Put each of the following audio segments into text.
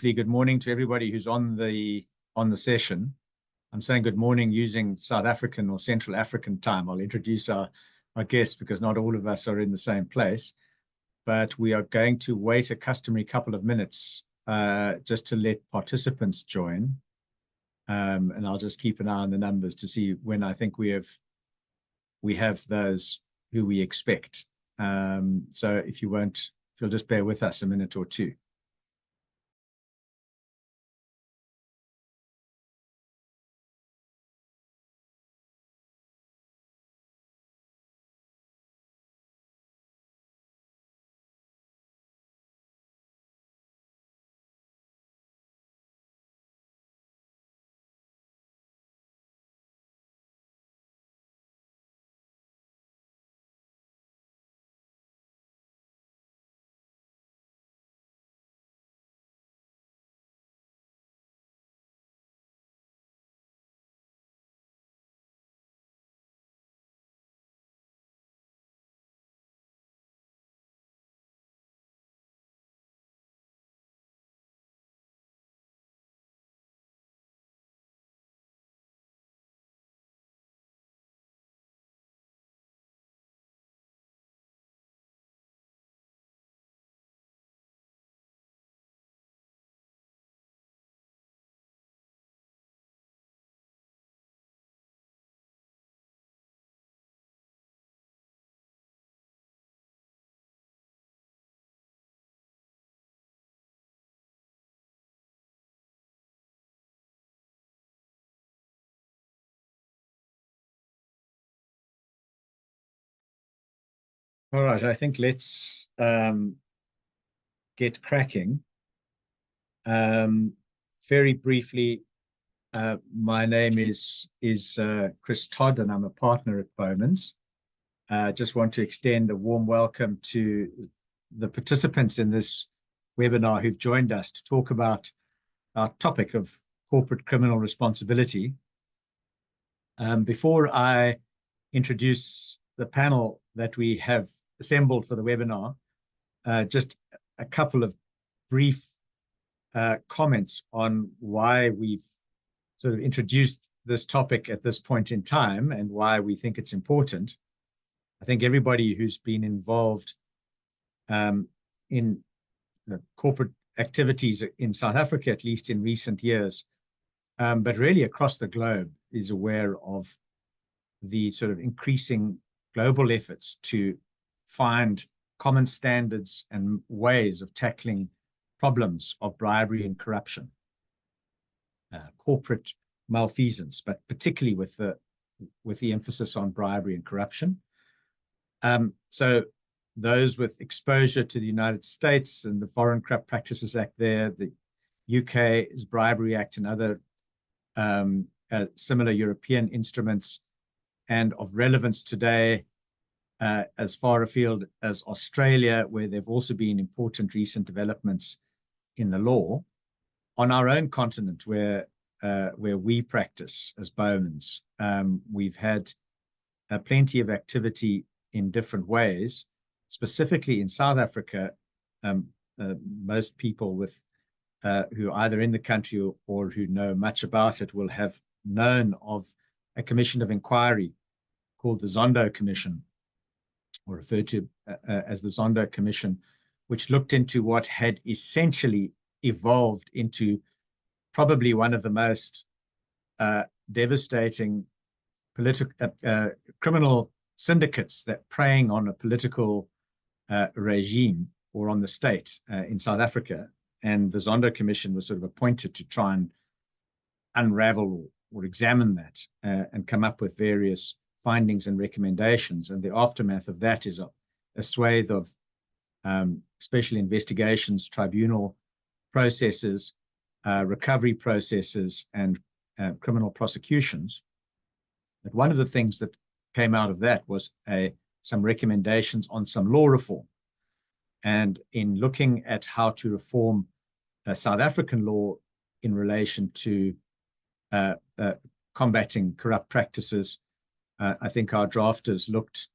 Good morning to everybody who's on the session. I'm saying good morning using South African or Central African time. I'll introduce our guests because not all of us are in the same place, but we are going to wait a customary couple of minutes just to let participants join. And I'll just keep an eye on the numbers to see when I think we have those who we expect. So if you'll just bear with us a minute or two. All right, I think let's get cracking. Very briefly, my name is Chris Todd, and I'm a partner at Bowman's. Just want to extend a warm welcome to the participants in this webinar who've joined us to talk about our topic of corporate criminal responsibility. Before I introduce the panel that we have assembled for the webinar, just a couple of brief comments on why we've sort of introduced this topic at this point in time and why we think it's important. I think everybody who's been involved in the corporate activities in South Africa, at least in recent years, but really across the globe, is aware of the sort of increasing global efforts to find common standards and ways of tackling problems of bribery and corruption, corporate malfeasance, but particularly with the emphasis on bribery and corruption. So those with exposure to the United States and the Foreign Corrupt Practices Act there, the UK's Bribery Act and other similar European instruments, and of relevance today as far afield as Australia, where there have also been important recent developments in the law. On our own continent, where we practice as Bowman's, we've had plenty of activity in different ways. Specifically in South Africa, most people who are either in the country or who know much about it will have known of a commission of inquiry called the Zondo Commission, or referred to as the Zondo Commission, which looked into what had essentially evolved into probably one of the most devastating criminal syndicates that preying on a political regime or on the state in South Africa. And the Zondo Commission was sort of appointed to try and unravel or examine that and come up with various findings and recommendations. And the aftermath of that is a swathe of special investigations, tribunal processes, recovery processes, and criminal prosecutions. But one of the things that came out of that was some recommendations on some law reform. And in looking at how to reform South African law in relation to combating corrupt practices, I think our drafters looked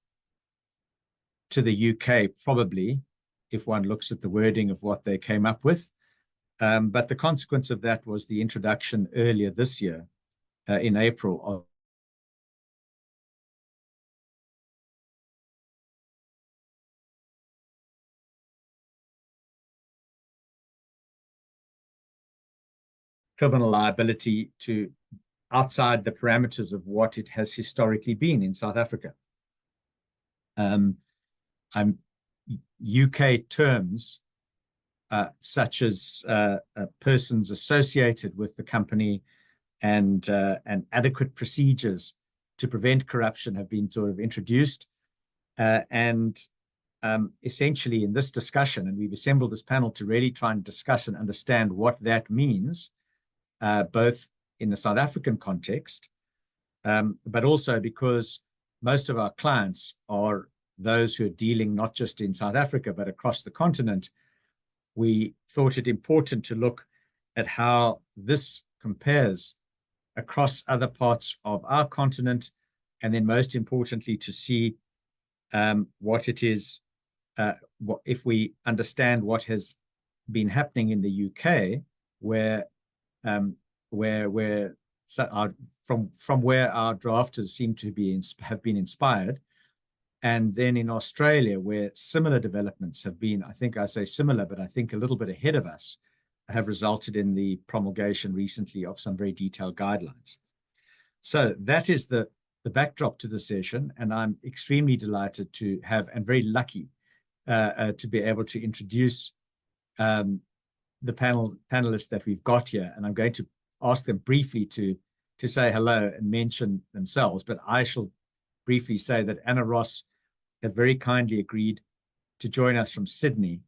to the UK, probably, if one looks at the wording of what they came up with, But the consequence of that was the introduction earlier this year, in April, of criminal liability to outside the parameters of what it has historically been in South Africa. UK terms such as persons associated with the company and adequate procedures to prevent corruption have been sort of introduced. Essentially in this discussion, and we've assembled this panel to really try and discuss and understand what that means, both in the South African context, but also because most of our clients are those who are dealing not just in South Africa, but across the continent. We thought it important to look at how this compares across other parts of our continent, and then most importantly to see what it is, if we understand what has been happening in the UK, where from where our drafters seem to have been inspired, and then in Australia, where similar developments have been, I think I say similar, but I think a little bit ahead of us, have resulted in the promulgation recently of some very detailed guidelines. So that is the backdrop to the session, and I'm extremely delighted to have, and very lucky to be able to introduce the panelists that we've got here, and I'm going to ask them briefly to say hello and mention themselves, but I shall briefly say that Anna Ross have very kindly agreed to join us from Sydney.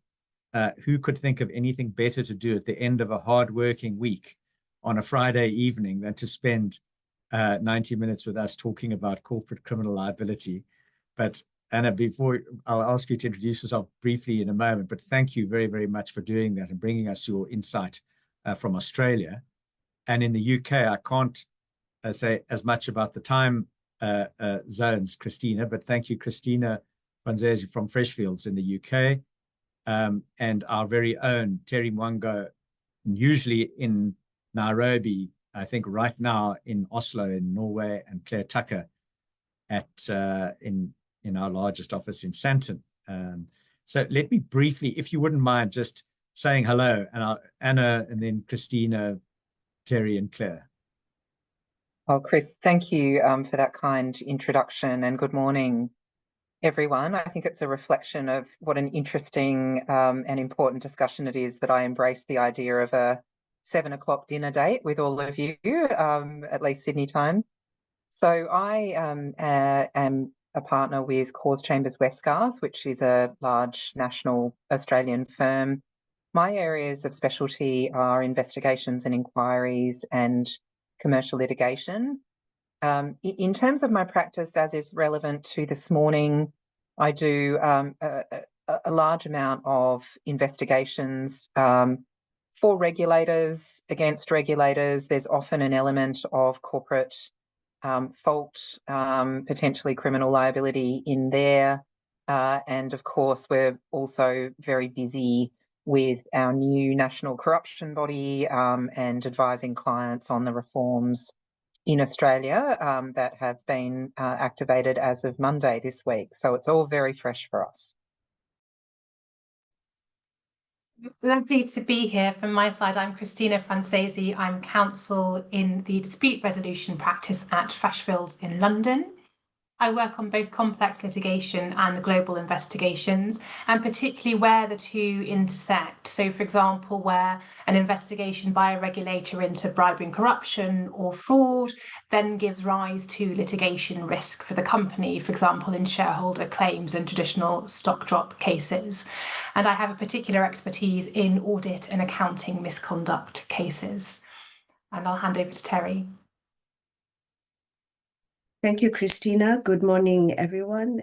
Who could think of anything better to do at the end of a hard-working week on a Friday evening than to spend 90 minutes with us talking about corporate criminal liability? But Anna, before I'll ask you to introduce yourself briefly in a moment, but thank you very, very much for doing that and bringing us your insight from Australia. And in the UK, I can't say as much about the time zones, Christina, but thank you, Christina Vanzezi from Freshfields in the UK, and our very own Terry Mwango, usually in Nairobi, I think right now in Oslo in Norway, and Claire Tucker in our largest office in Sandton. So let me briefly, if you wouldn't mind, just saying hello, and Anna, and then Christina, Terry, and Claire. Oh, Chris, thank you for that kind introduction, and good morning, everyone. I think it's a reflection of what an interesting and important discussion it is that I embrace the idea of a 7 o'clock dinner date with all of you, at least Sydney time. So I am a partner with Cause Chambers Westgarth, which is a large national Australian firm. My areas of specialty are investigations and inquiries and commercial litigation. In terms of my practice, as is relevant to this morning, I do a large amount of investigations for regulators, against regulators. There's often an element of corporate fault, potentially criminal liability in there. And of course, we're also very busy with our new national corruption body and advising clients on the reforms in Australia that have been activated as of Monday this week. So it's all very fresh for us. Lovely to be here. From my side, I'm Christina Francesi. I'm counsel in the dispute resolution practice at Freshfields in London. I work on both complex litigation and global investigations, and particularly where the two intersect. So, for example, where an investigation by a regulator into bribery and corruption or fraud then gives rise to litigation risk for the company, for example, in shareholder claims and traditional stock drop cases. And I have a particular expertise in audit and accounting misconduct cases. And I'll hand over to Terry. Thank you, Christina. Good morning, everyone.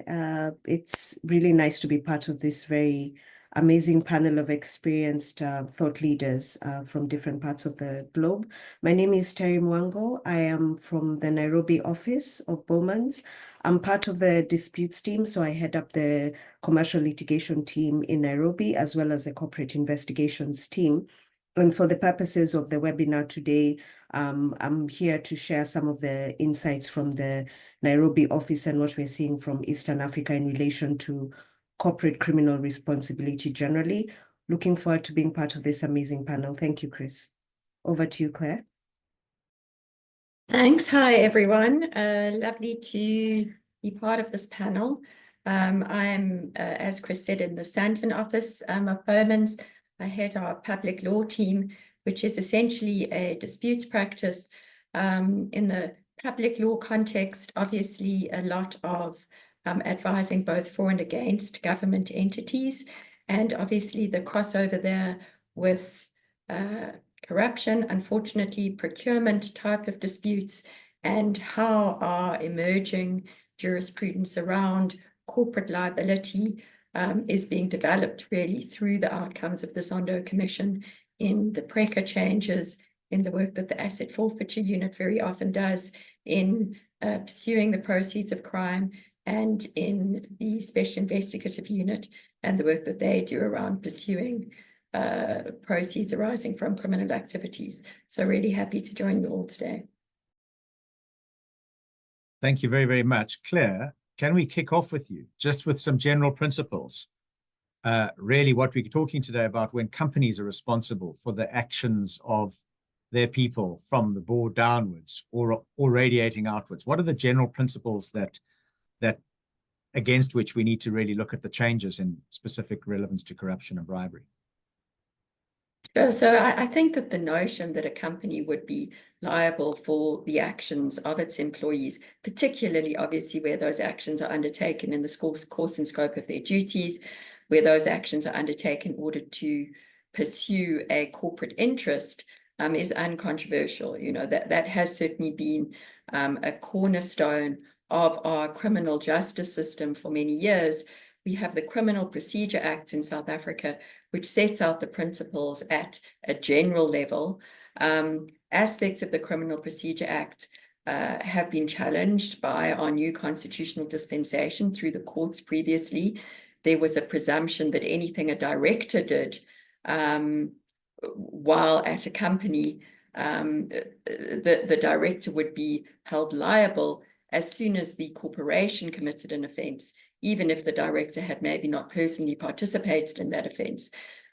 It's really nice to be part of this very amazing panel of experienced thought leaders from different parts of the globe. My name is Terry Mwango. I am from the Nairobi office of Bowmans. I'm part of the disputes team, so I head up the commercial litigation team in Nairobi, as well as the corporate investigations team. And for the purposes of the webinar today, I'm here to share some of the insights from the Nairobi office and what we're seeing from Eastern Africa in relation to corporate criminal responsibility generally. Looking forward to being part of this amazing panel. Thank you, Chris. Over to you, Claire. Thanks. Hi, everyone. Lovely to be part of this panel. I'm, as Chris said, in the Sandton office of Bowman's. I head our public law team, which is essentially a disputes practice in the public law context. Obviously, a lot of advising both for and against government entities, and obviously the crossover there with corruption, unfortunately, procurement type of disputes, and how our emerging jurisprudence around corporate liability is being developed really through the outcomes of the Zondo Commission in the PRECA changes, in the work that the Asset Forfeiture Unit very often does in pursuing the proceeds of crime, and in the Special Investigative Unit and the work that they do around pursuing proceeds arising from criminal activities. So really happy to join you all today. Thank you very, very much. Claire, can we kick off with you just with some general principles? Really what we're talking today about when companies are responsible for the actions of their people from the board downwards or radiating outwards. What are the general principles that against which we need to really look at the changes in specific relevance to corruption and bribery? Sure. So I think that the notion that a company would be liable for the actions of its employees, particularly obviously where those actions are undertaken in the course and scope of their duties, where those actions are undertaken in order to pursue a corporate interest, is uncontroversial. You know, that has certainly been a cornerstone of our criminal justice system for many years. We have the Criminal Procedure Act in South Africa, which sets out the principles at a general level. Aspects of the Criminal Procedure Act have been challenged by our new constitutional dispensation through the courts previously. There was a presumption that anything a director did while at a company, the director would be held liable as soon as the corporation committed an offence, even if the director had maybe not personally participated in that offence.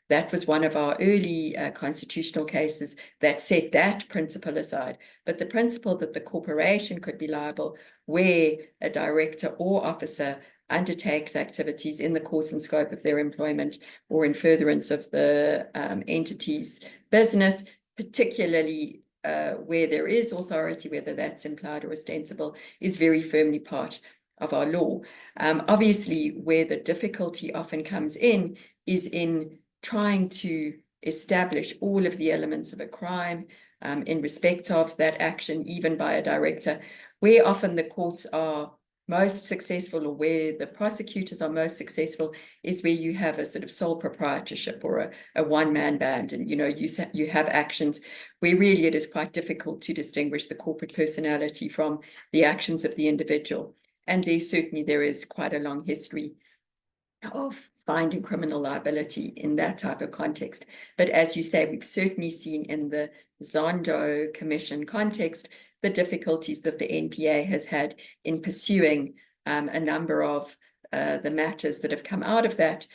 That was one of our early constitutional cases that set that principle aside. But the principle that the corporation could be liable where a director or officer undertakes activities in the course and scope of their employment or in furtherance of the entity's business, particularly where there is authority, whether that's implied or ostensible, is very firmly part of our law. Obviously, where the difficulty often comes in is in trying to establish all of the elements of a crime in respect of that action, even by a director, where often the courts are most successful, or where the prosecutors are most successful, is where you have a sort of sole proprietorship or a one-man band, and you have actions where really it is quite difficult to distinguish the corporate personality from the actions of the individual. And there is quite a long history of finding criminal liability in that type of context. But as you say, we've certainly seen in the Zondo Commission context the difficulties that the NPA has had in pursuing a number of the matters that have come out of that,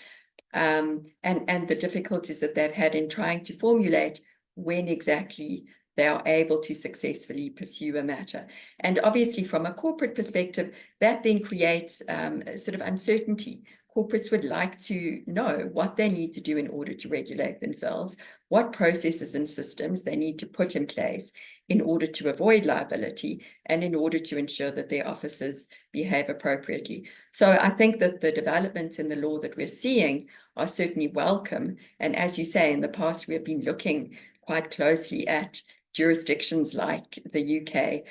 and the difficulties that they've had in trying to formulate when exactly they are able to successfully pursue a matter. And obviously from a corporate perspective, that then creates sort of uncertainty. Corporates would like to know what they need to do in order to regulate themselves, what processes and systems they need to put in place in order to avoid liability and in order to ensure that their officers behave appropriately. So I think that the developments in the law that we're seeing are certainly welcome. And as you say, in the past, we have been looking quite closely at jurisdictions like the UK,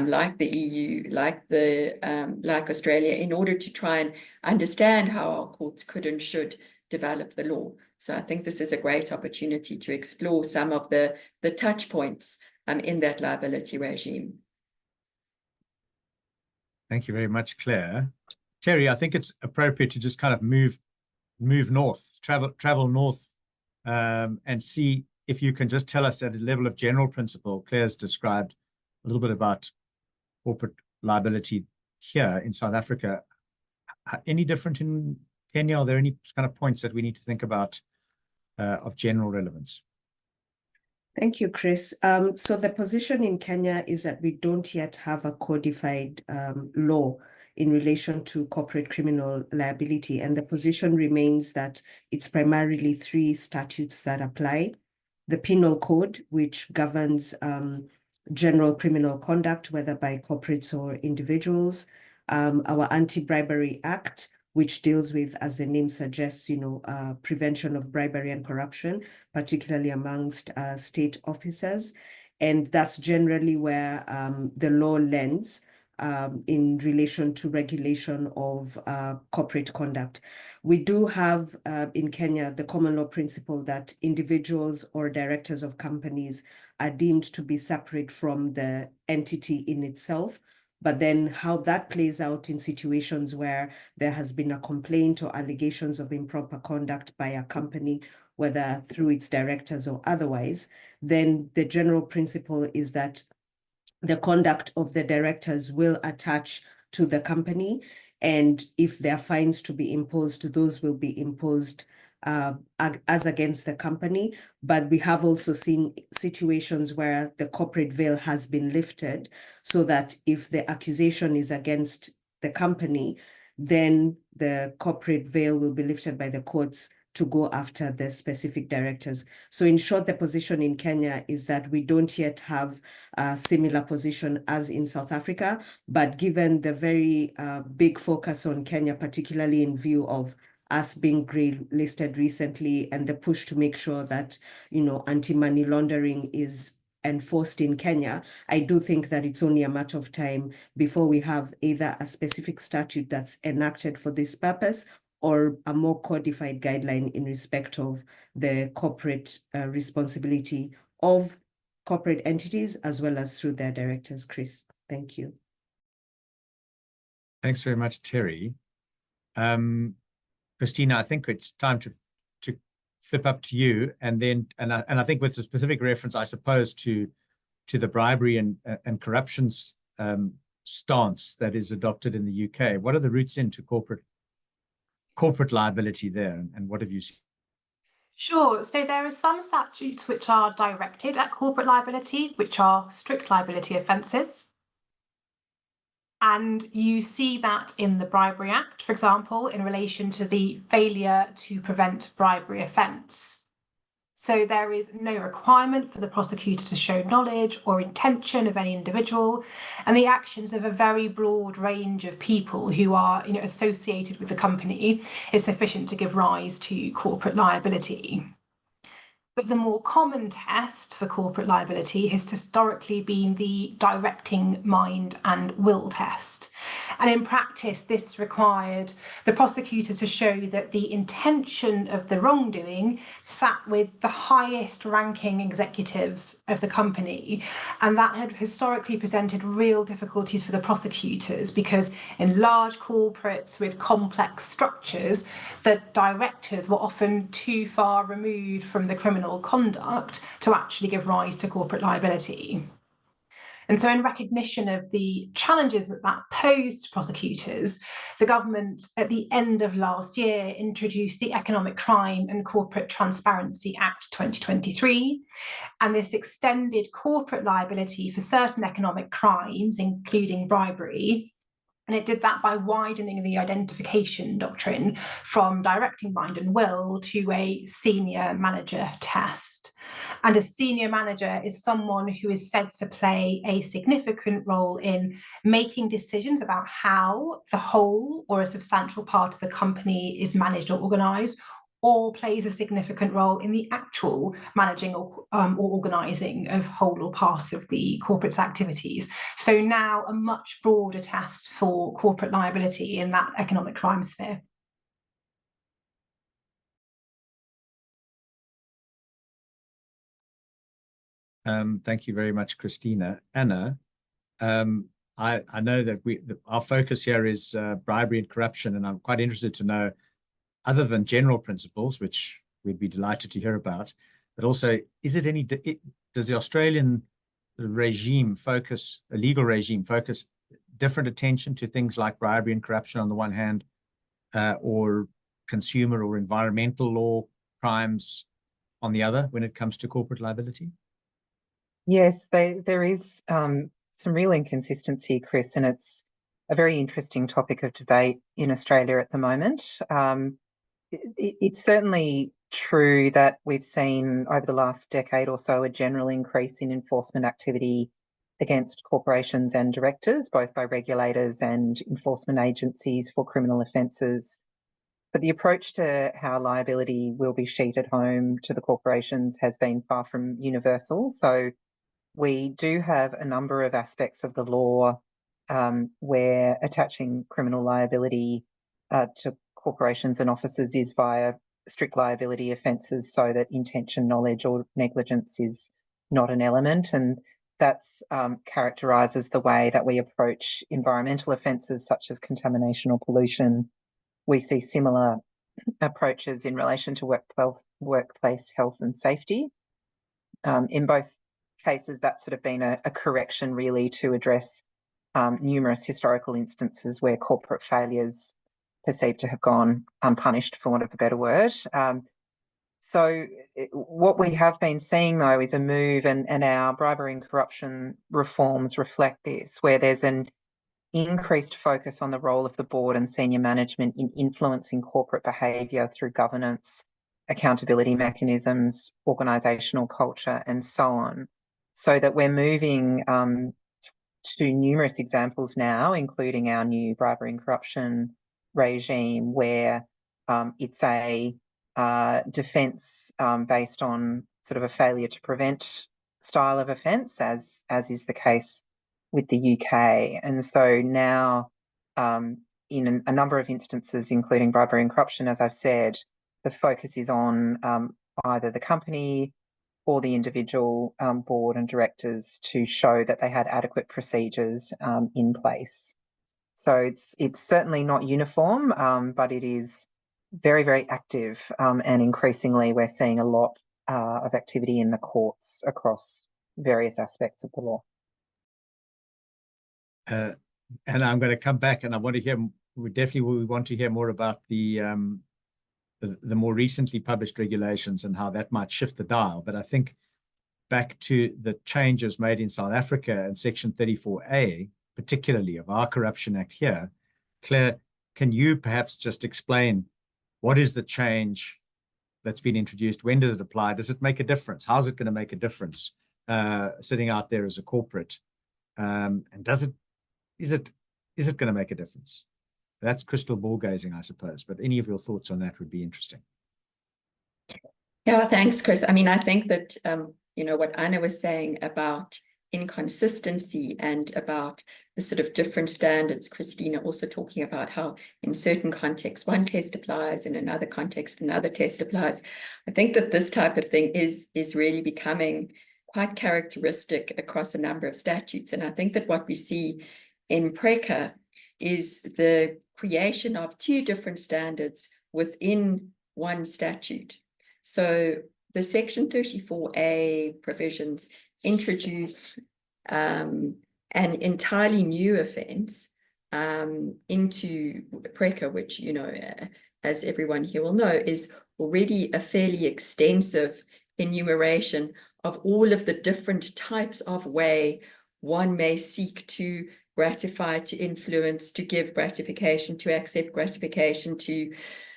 like the EU, like Australia, in order to try and understand how our courts could and should develop the law. So I think this is a great opportunity to explore some of the touch points in that liability regime. Thank you very much, Claire. Terry, I think it's appropriate to just kind of move north, travel north, and see if you can just tell us at a level of general principle, Claire's described a little bit about corporate liability here in South Africa. Any different in Kenya? Are there any kind of points that we need to think about of general relevance? Thank you, Chris. So the position in Kenya is that we don't yet have a codified law in relation to corporate criminal liability. And the position remains that it's primarily 3 statutes that apply. The Penal Code, which governs general criminal conduct, whether by corporates or individuals. Our Anti-Bribery Act, which deals with, as the name suggests, prevention of bribery and corruption, particularly amongst state officers. And that's generally where the law lends in relation to regulation of corporate conduct. We do have in Kenya the common law principle that individuals or directors of companies are deemed to be separate from the entity in itself. But then how that plays out in situations where there has been a complaint or allegations of improper conduct by a company, whether through its directors or otherwise, then the general principle is that the conduct of the directors will attach to the company. And if there are fines to be imposed, those will be imposed as against the company. But we have also seen situations where the corporate veil has been lifted so that if the accusation is against the company, then the corporate veil will be lifted by the courts to go after the specific directors. So in short, the position in Kenya is that we don't yet have a similar position as in South Africa, but given the very big focus on Kenya, particularly in view of us being grey listed recently and the push to make sure that, anti-money laundering is enforced in Kenya, I do think that it's only a matter of time before we have either a specific statute that's enacted for this purpose or a more codified guideline in respect of the corporate responsibility of corporate entities as well as through their directors. Chris, thank you. Thanks very much, Terry. Christina, I think it's time to flip up to you, and I think with a specific reference, I suppose, to the bribery and corruption stance that is adopted in the UK. What are the routes into corporate liability there, and what have you seen? Sure. So there are some statutes which are directed at corporate liability, which are strict liability offences. And you see that in the Bribery Act, for example, in relation to the failure to prevent bribery offence. So there is no requirement for the prosecutor to show knowledge or intention of any individual, and the actions of a very broad range of people who are, associated with the company is sufficient to give rise to corporate liability. But the more common test for corporate liability has historically been the directing mind and will test. And in practice, this required the prosecutor to show that the intention of the wrongdoing sat with the highest ranking executives of the company. And that had historically presented real difficulties for the prosecutors because in large corporates with complex structures, the directors were often too far removed from the criminal conduct to actually give rise to corporate liability. And so in recognition of the challenges that posed to prosecutors, the government at the end of last year introduced the Economic Crime and Corporate Transparency Act 2023, and this extended corporate liability for certain economic crimes, including bribery. And it did that by widening the identification doctrine from directing mind and will to a senior manager test. And a senior manager is someone who is said to play a significant role in making decisions about how the whole or a substantial part of the company is managed or organised, or plays a significant role in the actual managing or organising of whole or part of the corporate's activities. So now a much broader test for corporate liability in that economic crime sphere. Thank you very much, Christina. Anna, I know that our focus here is bribery and corruption, and I'm quite interested to know, other than general principles, which we'd be delighted to hear about, but also, is it any, does the Australian regime focus, a legal regime focus different attention to things like bribery and corruption on the one hand, or consumer or environmental law crimes on the other when it comes to corporate liability? Yes, there is some real inconsistency, Chris, and it's a very interesting topic of debate in Australia at the moment. It's certainly true that we've seen over the last decade or so a general increase in enforcement activity against corporations and directors, both by regulators and enforcement agencies for criminal offences. But the approach to how liability will be sheeted home to the corporations has been far from universal. So we do have a number of aspects of the law where attaching criminal liability to corporations and officers is via strict liability offences, so that intention, knowledge or negligence is not an element. And that's characterises the way that we approach environmental offences such as contamination or pollution. We see similar approaches in relation to workplace health and safety. In both cases, that's sort of been a correction really to address numerous historical instances where corporate failures perceived to have gone unpunished, for want of a better word. What we have been seeing, though, is a move, and our bribery and corruption reforms reflect this, where there's an increased focus on the role of the board and senior management in influencing corporate behaviour through governance, accountability mechanisms, organisational culture, and so on, so that we're moving to numerous examples now, including our new bribery and corruption regime, where it's a defence based on sort of a failure to prevent style of offence, as is the case with the UK. And so now, in a number of instances, including bribery and corruption, as I've said, the focus is on either the company or the individual board and directors to show that they had adequate procedures in place. So it's certainly not uniform, but it is very, very active, and increasingly we're seeing a lot of activity in the courts across various aspects of the law. And I'm going to come back, and I want to hear. We definitely want to hear more about the more recently published regulations and how that might shift the dial. But I think back to the changes made in South Africa and Section 34A, particularly of our Corruption Act here. Claire, can you perhaps just explain what is the change that's been introduced? When does it apply? Does it make a difference? How's it going to make a difference sitting out there as a corporate? And is it going to make a difference? That's crystal ball gazing, I suppose, but any of your thoughts on that would be interesting. Yeah, thanks, Chris. I mean, I think that, what Anna was saying about inconsistency and about the sort of different standards, Christina also talking about how in certain contexts, one test applies, in another context, another test applies. I think that this type of thing is really becoming quite characteristic across a number of statutes. And I think that what we see in PRECA is the creation of two different standards within one statute. So the Section 34A provisions introduce an entirely new offence into PRECA, which, as everyone here will know, is already a fairly extensive enumeration of all of the different types of way one may seek to gratify, to influence, to give gratification, to accept gratification, to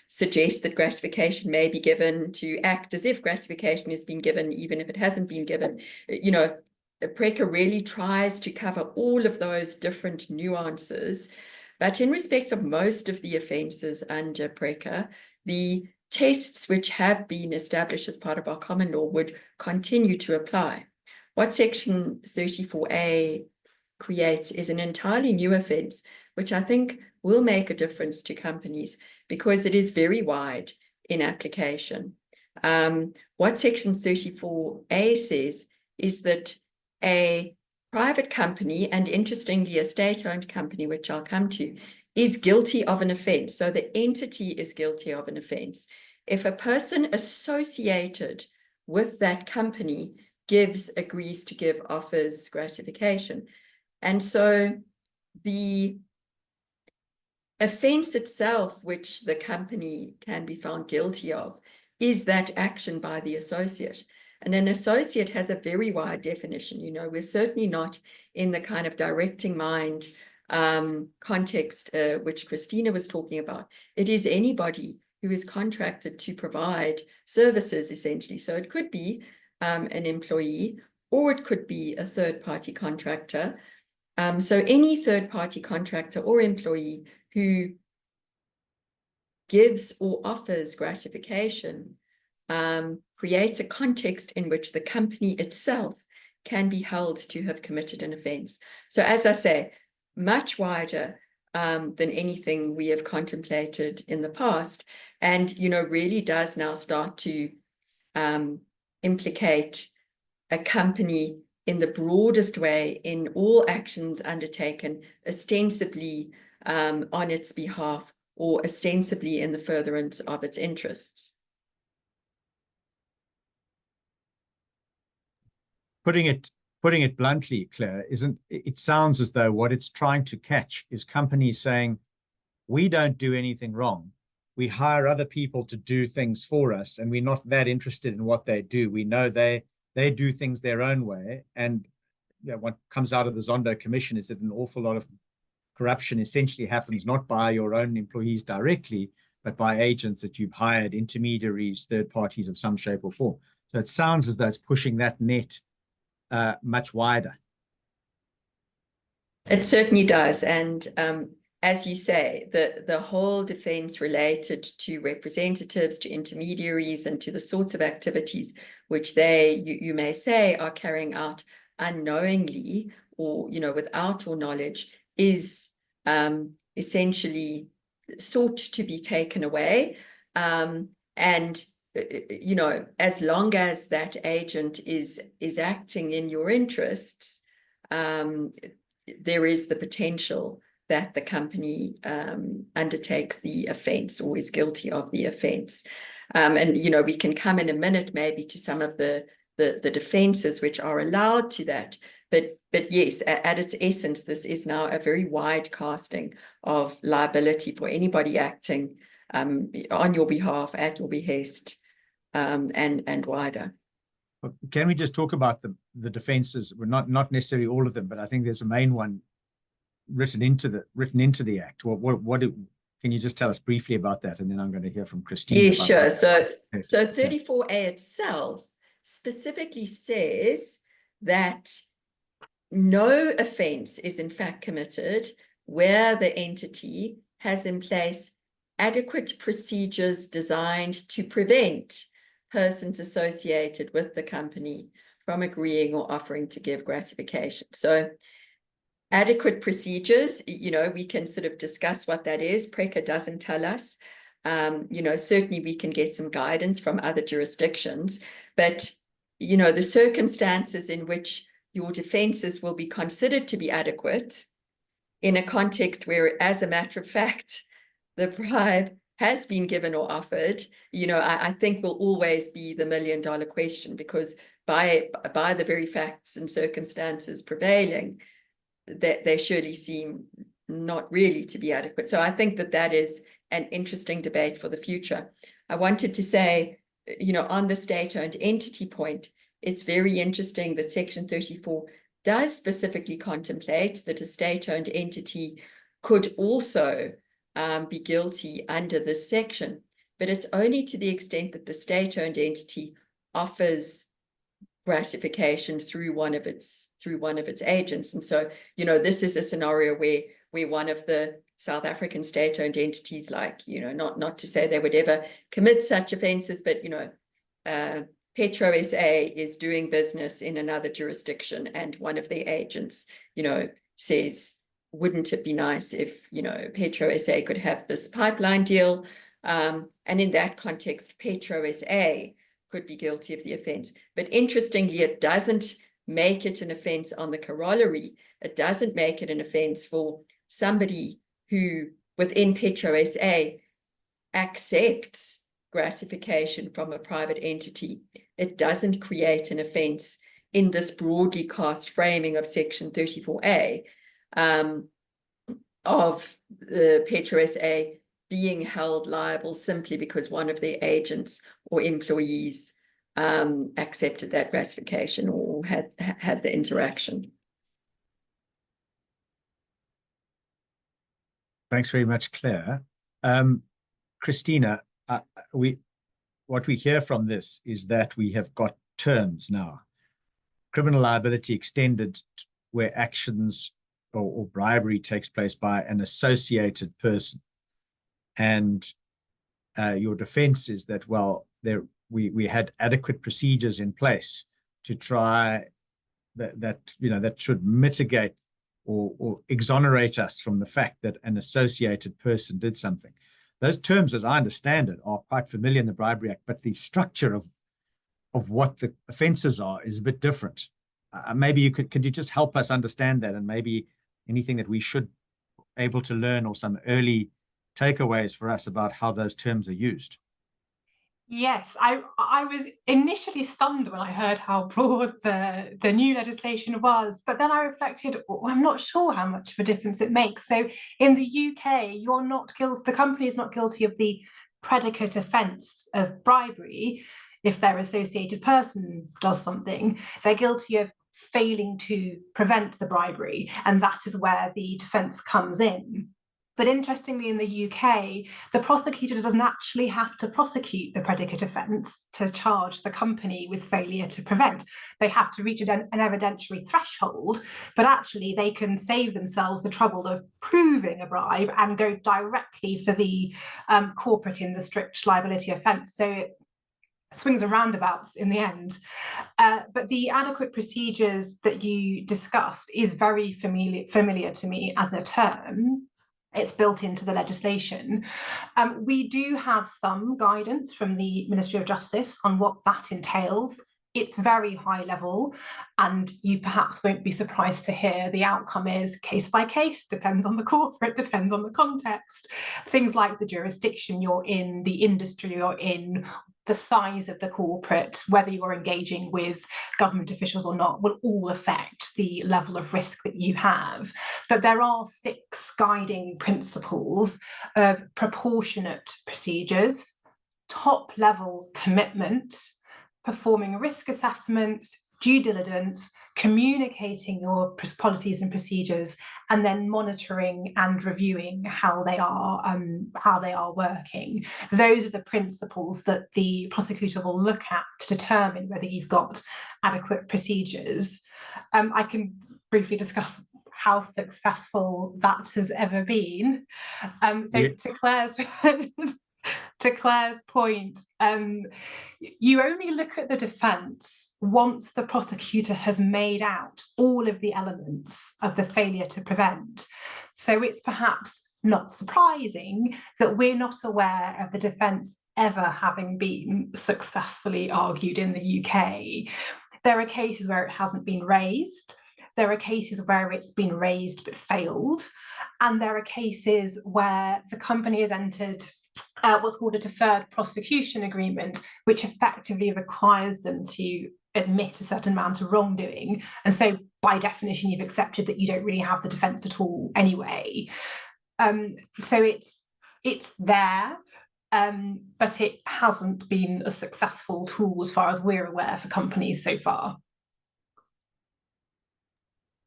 suggest that gratification may be given, to act as if gratification has been given, even if it hasn't been given. PRECA really tries to cover all of those different nuances. But in respect of most of the offences under PRECA, the tests which have been established as part of our common law would continue to apply. What Section 34A creates is an entirely new offence, which I think will make a difference to companies because it is very wide in application. What Section 34A says is that a private company, and interestingly a state-owned company, which I'll come to, is guilty of an offence. So the entity is guilty of an offence if a person associated with that company agrees to give, offers gratification. And so the offense itself, which the company can be found guilty of, is that action by the associate. And an associate has a very wide definition. You know, we're certainly not in the kind of directing mind context which Christina was talking about. It is anybody who is contracted to provide services, essentially. So it could be an employee, or it could be a third-party contractor. So any third-party contractor or employee who gives or offers gratification creates a context in which the company itself can be held to have committed an offense. So as I say, much wider than anything we have contemplated in the past, and, you know, really does now start to implicate a company in the broadest way in all actions undertaken ostensibly on its behalf or ostensibly in the furtherance of its interests. Putting it bluntly, Claire, it sounds as though what it's trying to catch is companies saying, we don't do anything wrong. We hire other people to do things for us, and we're not that interested in what they do. We know they do things their own way. And you know, what comes out of the Zondo Commission is that an awful lot of corruption essentially happens not by your own employees directly, but by agents that you've hired, intermediaries, third parties of some shape or form. So it sounds as though it's pushing that net much wider. It certainly does. And as you say, the whole defense related to representatives, to intermediaries, and to the sorts of activities which you may say are carrying out unknowingly or, you know, without your knowledge, is essentially sought to be taken away. And you know, as long as that agent is acting in your interests, there is the potential that the company undertakes the offense or is guilty of the offense. And, you know, we can come in a minute maybe to some of the defenses which are allowed to that. But yes, at its essence, this is now a very wide casting of liability for anybody acting on your behalf, at your behest, and wider. Can we just talk about the defenses? Well, not necessarily all of them, but I think there's a main one written into the act. Can you just tell us briefly about that, and then I'm going to hear from Christine. Yeah, sure. So 34A itself specifically says that no offense is in fact committed where the entity has in place adequate procedures designed to prevent persons associated with the company from agreeing or offering to give gratification. So adequate procedures, you know, we can sort of discuss what that is. PRECA doesn't tell us. You know, certainly we can get some guidance from other jurisdictions, but, you know, the circumstances in which your defenses will be considered to be adequate in a context where, as a matter of fact, the bribe has been given or offered, you know, I think will always be the million-dollar question, because by the very facts and circumstances prevailing, that they surely seem not really to be adequate. So I think that is an interesting debate for the future. I wanted to say, you know, on the state-owned entity point, it's very interesting that Section 34 does specifically contemplate that a state-owned entity could also be guilty under this section, but it's only to the extent that the state-owned entity offers gratification through one of its agents. And so, you know, this is a scenario where one of the South African state-owned entities, like, you know, not to say they would ever commit such offenses, but, you know, Petro SA is doing business in another jurisdiction, and one of their agents, you know, says, wouldn't it be nice if, you know, Petro SA could have this pipeline deal? And in that context, Petro SA could be guilty of the offense. But interestingly, it doesn't make it an offense on the corollary. It doesn't make it an offense for somebody who within Petro SA accepts gratification from a private entity. it doesn't create an offence in this broadly cast framing of Section 34A of the Petro SA being held liable simply because one of their agents or employees accepted that gratification or had the interaction. Thanks very much, Claire. Christina, what we hear from this is that we have got terms now. Criminal liability extended where actions or bribery takes place by an associated person. And your defense is that, well, we had adequate procedures in place to try that should mitigate or exonerate us from the fact that an associated person did something. Those terms, as I understand it, are quite familiar in the Bribery Act, but the structure of what the offences are is a bit different. Maybe could you just help us understand that, and maybe anything that we should able to learn or some early takeaways for us about how those terms are used? Yes, I was initially stunned when I heard how broad the new legislation was, but then I reflected, well, I'm not sure how much of a difference it makes. So in the UK, you're not guilty, the company is not guilty of the predicate offence of bribery. If their associated person does something, they're guilty of failing to prevent the bribery, and that is where the defence comes in. But interestingly, in the UK, the prosecutor doesn't actually have to prosecute the predicate offence to charge the company with failure to prevent. They have to reach an evidentiary threshold, but actually they can save themselves the trouble of proving a bribe and go directly for the corporate in the strict liability offence. So it swings and roundabouts in the end. But the adequate procedures that you discussed is very familiar to me as a term. It's built into the legislation. We do have some guidance from the Ministry of Justice on what that entails. It's very high level, and you perhaps won't be surprised to hear the outcome is case by case, depends on the corporate, depends on the context. Things like the jurisdiction you're in, the industry you're in, the size of the corporate, whether you're engaging with government officials or not, will all affect the level of risk that you have. But there are 6 guiding principles of proportionate procedures, top-level commitment, performing risk assessments, due diligence, communicating your policies and procedures, and then monitoring and reviewing how they are working. Those are the principles that the prosecutor will look at to determine whether you've got adequate procedures. I can briefly discuss how successful that has ever been. To Claire's point, you only look at the defence once the prosecutor has made out all of the elements of the failure to prevent. So it's perhaps not surprising that we're not aware of the defence ever having been successfully argued in the UK. There are cases where it hasn't been raised. There are cases where it's been raised but failed. And there are cases where the company has entered what's called a deferred prosecution agreement, which effectively requires them to admit a certain amount of wrongdoing. And so by definition, you've accepted that you don't really have the defence at all anyway. So it's there, but it hasn't been a successful tool as far as we're aware for companies so far.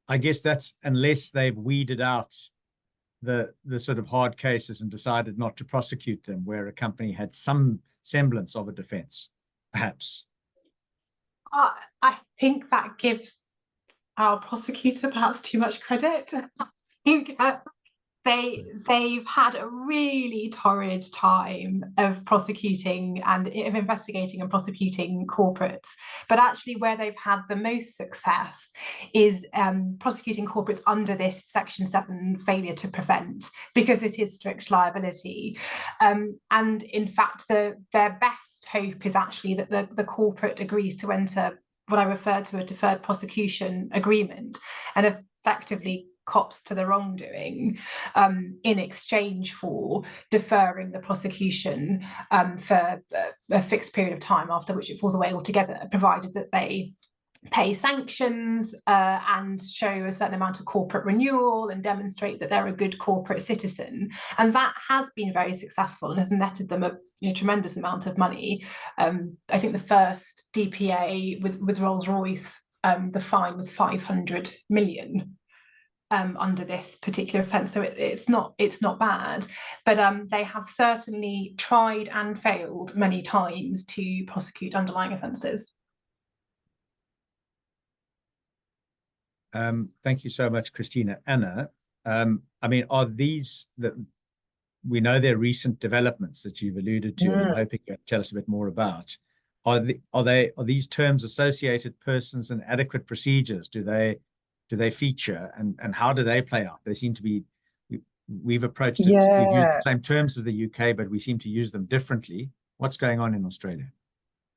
I guess that's unless they've weeded out the sort of hard cases and decided not to prosecute them, where a company had some semblance of a defense, perhaps. I think that gives our prosecutor perhaps too much credit. I think they've had a really torrid time of prosecuting and of investigating and prosecuting corporates, but actually where they've had the most success is prosecuting corporates under this Section 7 failure to prevent, because it is strict liability. And in fact, their best hope is actually that the corporate agrees to enter what I refer to a deferred prosecution agreement, and effectively cops to the wrongdoing in exchange for deferring the prosecution for a fixed period of time, after which it falls away altogether, provided that they pay sanctions and show a certain amount of corporate renewal and demonstrate that they're a good corporate citizen. And that has been very successful and has netted them a tremendous amount of money. I think the first DPA with Rolls-Royce, the fine was 500 million under this particular offence. So it's not bad, but they have certainly tried and failed many times to prosecute underlying offences. Thank you so much, Christina. Anna, I mean, are these we know they're recent developments that you've alluded to, and I'm hoping you can tell us a bit more about. Are these terms associated persons and adequate procedures? Do they feature, and how do they play out? They seem to be. We've approached it. We've used the same terms as the UK, but we seem to use them differently. What's going on in Australia?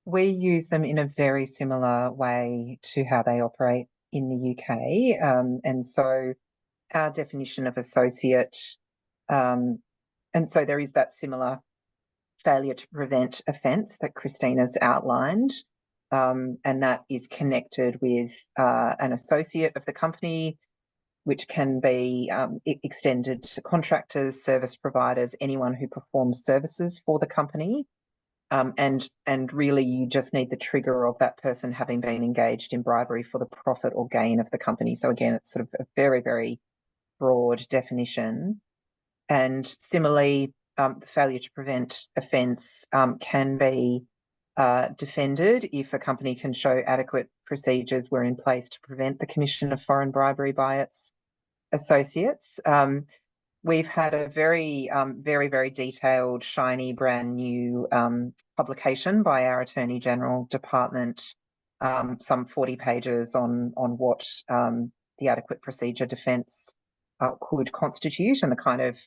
We use them in a very similar way to how they operate in the UK. And so our definition of associate, and so there is that similar failure to prevent offence that Christina's outlined, and that is connected with an associate of the company, which can be extended to contractors, service providers, anyone who performs services for the company. And really you just need the trigger of that person having been engaged in bribery for the profit or gain of the company. So again, it's sort of a very, very broad definition. And similarly, the failure to prevent offence can be defended if a company can show adequate procedures were in place to prevent the commission of foreign bribery by its associates. We've had a very, very detailed, shiny, brand new publication by our Attorney General Department, some 40 pages on what the adequate procedure defence could constitute, and the kind of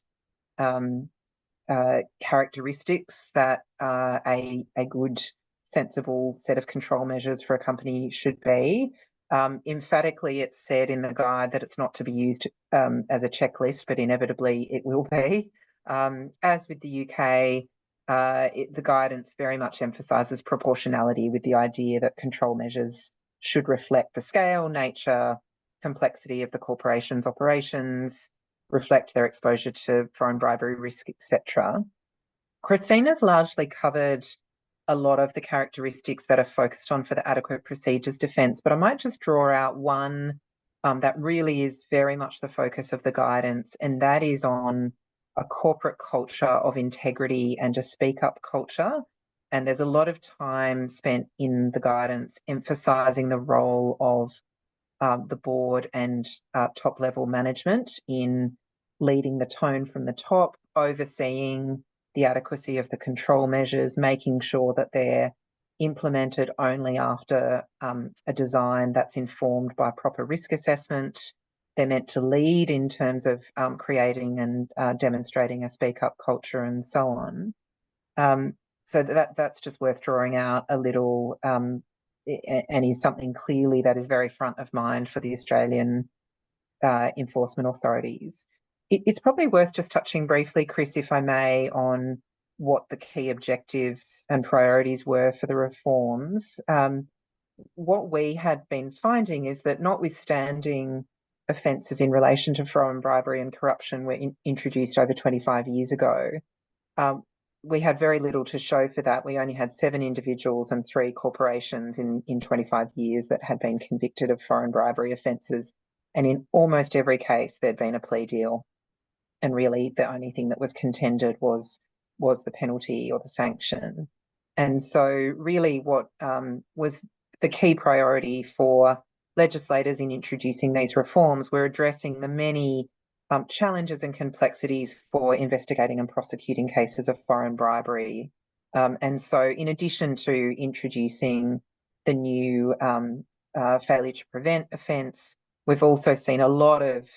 characteristics that a good, sensible set of control measures for a company should be. Emphatically, it's said in the guide that it's not to be used as a checklist, but inevitably it will be. As with the UK, the guidance very much emphasises proportionality, with the idea that control measures should reflect the scale, nature, complexity of the corporation's operations, reflect their exposure to foreign bribery risk, etc. Christina's largely covered a lot of the characteristics that are focused on for the adequate procedures defence, but I might just draw out one that really is very much the focus of the guidance, and that is on a corporate culture of integrity and a speak-up culture. And there's a lot of time spent in the guidance emphasising the role of the board and top-level management in leading the tone from the top, overseeing the adequacy of the control measures, making sure that they're implemented only after a design that's informed by proper risk assessment. They're meant to lead in terms of creating and demonstrating a speak-up culture and so on. So that's just worth drawing out a little, and is something clearly that is very front of mind for the Australian enforcement authorities. It's probably worth just touching briefly, Chris, if I may, on what the key objectives and priorities were for the reforms. What we had been finding is that, notwithstanding offences in relation to foreign bribery and corruption were introduced over 25 years ago, we had very little to show for that. We only had 7 individuals and 3 corporations in 25 years that had been convicted of foreign bribery offences. And in almost every case, there'd been a plea deal. And really the only thing that was contended was the penalty or the sanction. And so really what was the key priority for legislators in introducing these reforms were addressing the many challenges and complexities for investigating and prosecuting cases of foreign bribery. And so in addition to introducing the new failure to prevent offence, we've also seen a lot of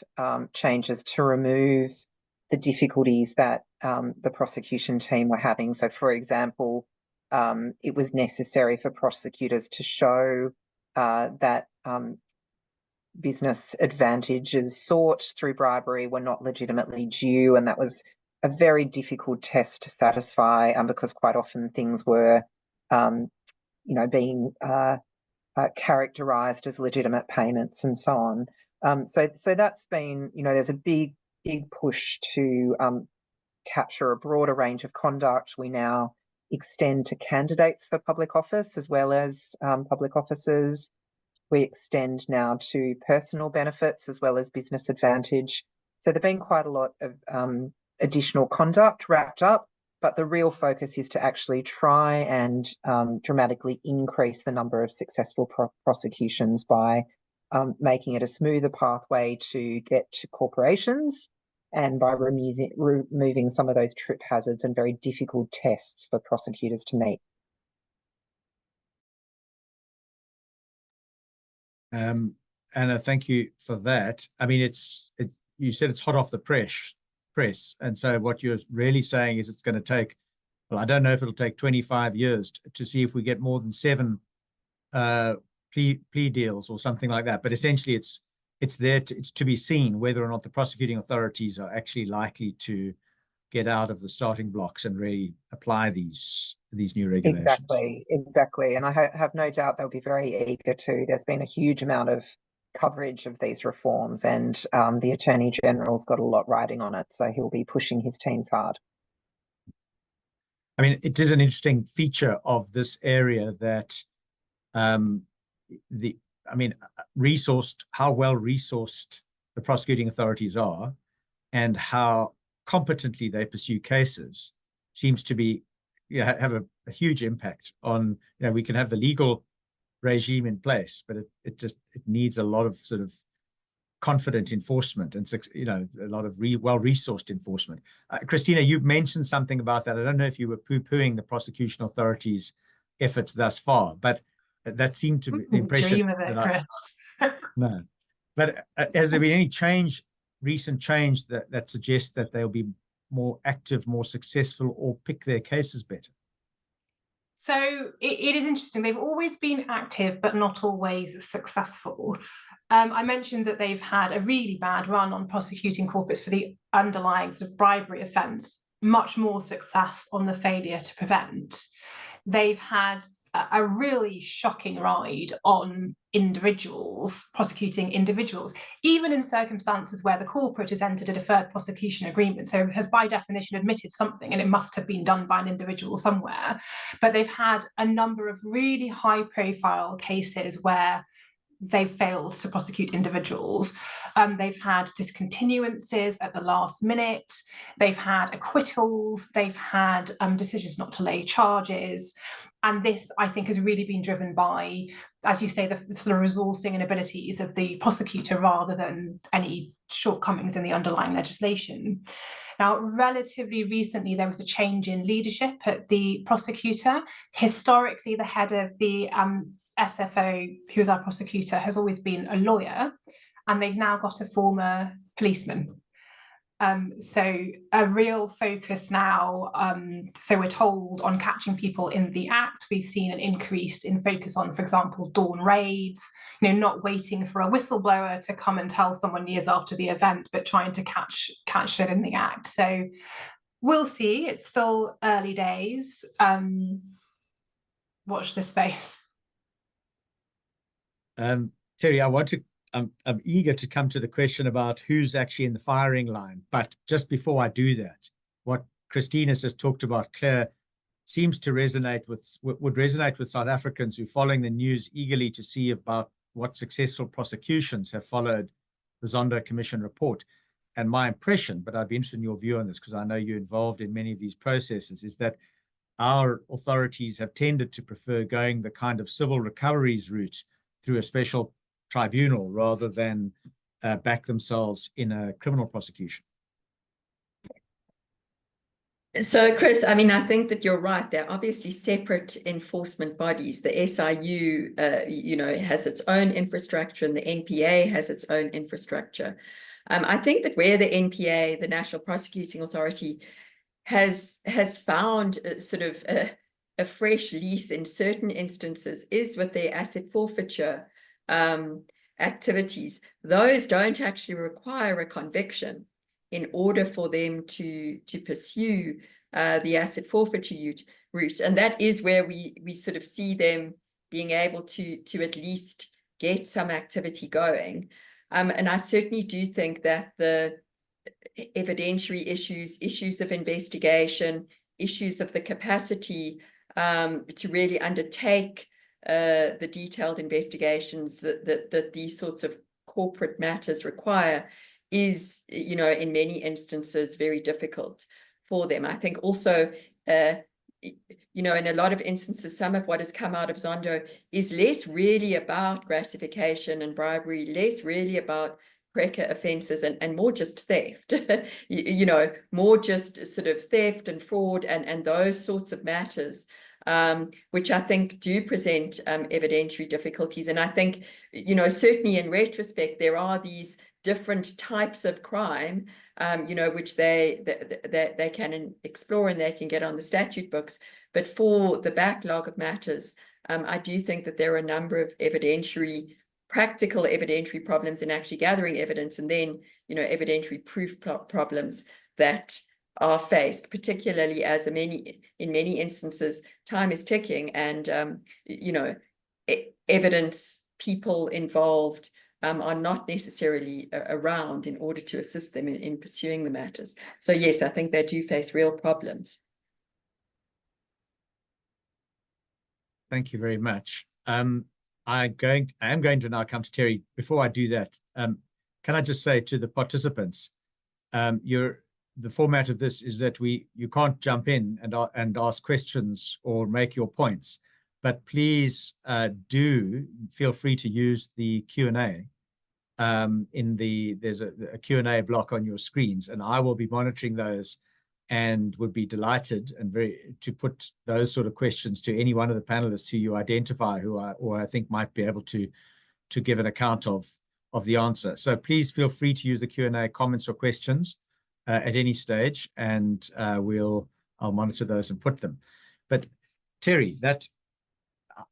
changes to remove the difficulties that the prosecution team were having. So, for example, it was necessary for prosecutors to show that business advantages sought through bribery were not legitimately due, and that was a very difficult test to satisfy, because quite often things were, being characterised as legitimate payments and so on. So that's been, there's a big push to capture a broader range of conduct. We now extend to candidates for public office as well as public officers. We extend now to personal benefits as well as business advantage. So there've been quite a lot of additional conduct wrapped up, but the real focus is to actually try and dramatically increase the number of successful prosecutions by making it a smoother pathway to get to corporations, and by removing some of those trip hazards and very difficult tests for prosecutors to meet. Anna, thank you for that. I mean, you said it's hot off the press, and so what you're really saying is it's going to take, well, I don't know if it'll take 25 years to see if we get more than 7 plea deals or something like that. But essentially, it's to be seen whether or not the prosecuting authorities are actually likely to get out of the starting blocks and really apply these new regulations. Exactly. And I have no doubt they'll be very eager to. There's been a huge amount of coverage of these reforms, and the Attorney General's got a lot riding on it, so he'll be pushing his teams hard. I mean, it is an interesting feature of this area that how well resourced the prosecuting authorities are and how competently they pursue cases seems to be, have a huge impact on, we can have the legal regime in place, but it needs a lot of sort of confident enforcement and, a lot of well-resourced enforcement. Christina, you mentioned something about that. I don't know if you were poo-pooing the prosecution authorities' efforts thus far, but that seemed to be the impression. Dream of it, Chris. No. But has there been any recent change that suggests that they'll be more active, more successful, or pick their cases better? So it is interesting. They've always been active, but not always successful. I mentioned that they've had a really bad run on prosecuting corporates for the underlying sort of bribery offence, much more success on the failure to prevent. They've had a really shocking ride on individuals, prosecuting individuals, even in circumstances where the corporate has entered a deferred prosecution agreement, so has by definition admitted something and it must have been done by an individual somewhere. But they've had a number of really high profile cases where they've failed to prosecute individuals. They've had discontinuances at the last minute. They've had acquittals. They've had decisions not to lay charges. And this, I think, has really been driven by, as you say, the sort of resourcing and abilities of the prosecutor rather than any shortcomings in the underlying legislation. Now, relatively recently, there was a change in leadership at the prosecutor. Historically, the head of the SFO, who is our prosecutor, has always been a lawyer, and they've now got a former policeman. So a real focus now, so we're told, on catching people in the act. We've seen an increase in focus on, for example, dawn raids, not waiting for a whistleblower to come and tell someone years after the event, but trying to catch it in the act. So we'll see. It's still early days. Watch this space. Terry, I'm eager to come to the question about who's actually in the firing line. But just before I do that, what Christina's just talked about, Claire, seems to would resonate with South Africans who are following the news eagerly to see about what successful prosecutions have followed the Zondo Commission report. And my impression, but I'd be interested in your view on this because I know you're involved in many of these processes, is that our authorities have tended to prefer going the kind of civil recoveries route through a special tribunal rather than back themselves in a criminal prosecution. So, Chris, I mean, I think that you're right. They're obviously separate enforcement bodies. The SIU, has its own infrastructure, and the NPA has its own infrastructure. I think that where the NPA, the National Prosecuting Authority, has found sort of a fresh lease in certain instances is with their asset forfeiture. And activities, those don't actually require a conviction in order for them to pursue the asset forfeiture route. And that is where we sort of see them being able to at least get some activity going. And I certainly do think that the evidentiary issues of investigation, issues of the capacity to really undertake the detailed investigations that these sorts of corporate matters require is, you know, in many instances very difficult for them. I think also, you know, in a lot of instances, some of what has come out of Zondo is less really about gratification and bribery, less really about Preka offences and more just theft, you know, more just sort of theft and fraud and those sorts of matters, which I think do present evidentiary difficulties. And I think, you know, certainly in retrospect, there are these different types of crime, you know, which they can explore and they can get on the statute books. But for the backlog of matters, I do think that there are a number of practical evidentiary problems in actually gathering evidence, and then, you know, evidentiary proof problems that are faced, particularly as in many instances, time is ticking and, you know, evidence people involved are not necessarily around in order to assist them in pursuing the matters. So yes, I think they do face real problems. Thank you very much. I am going to now come to Terry. Before I do that, can I just say to the participants, the format of this is that you can't jump in and ask questions or make your points, but please do feel free to use the Q&A. There's a Q&A block on your screens, and I will be monitoring those and would be delighted and to put those sort of questions to any one of the panelists who you identify or I think might be able to give an account of the answer. So please feel free to use the Q&A comments or questions at any stage, and I'll monitor those and put them. But Terry,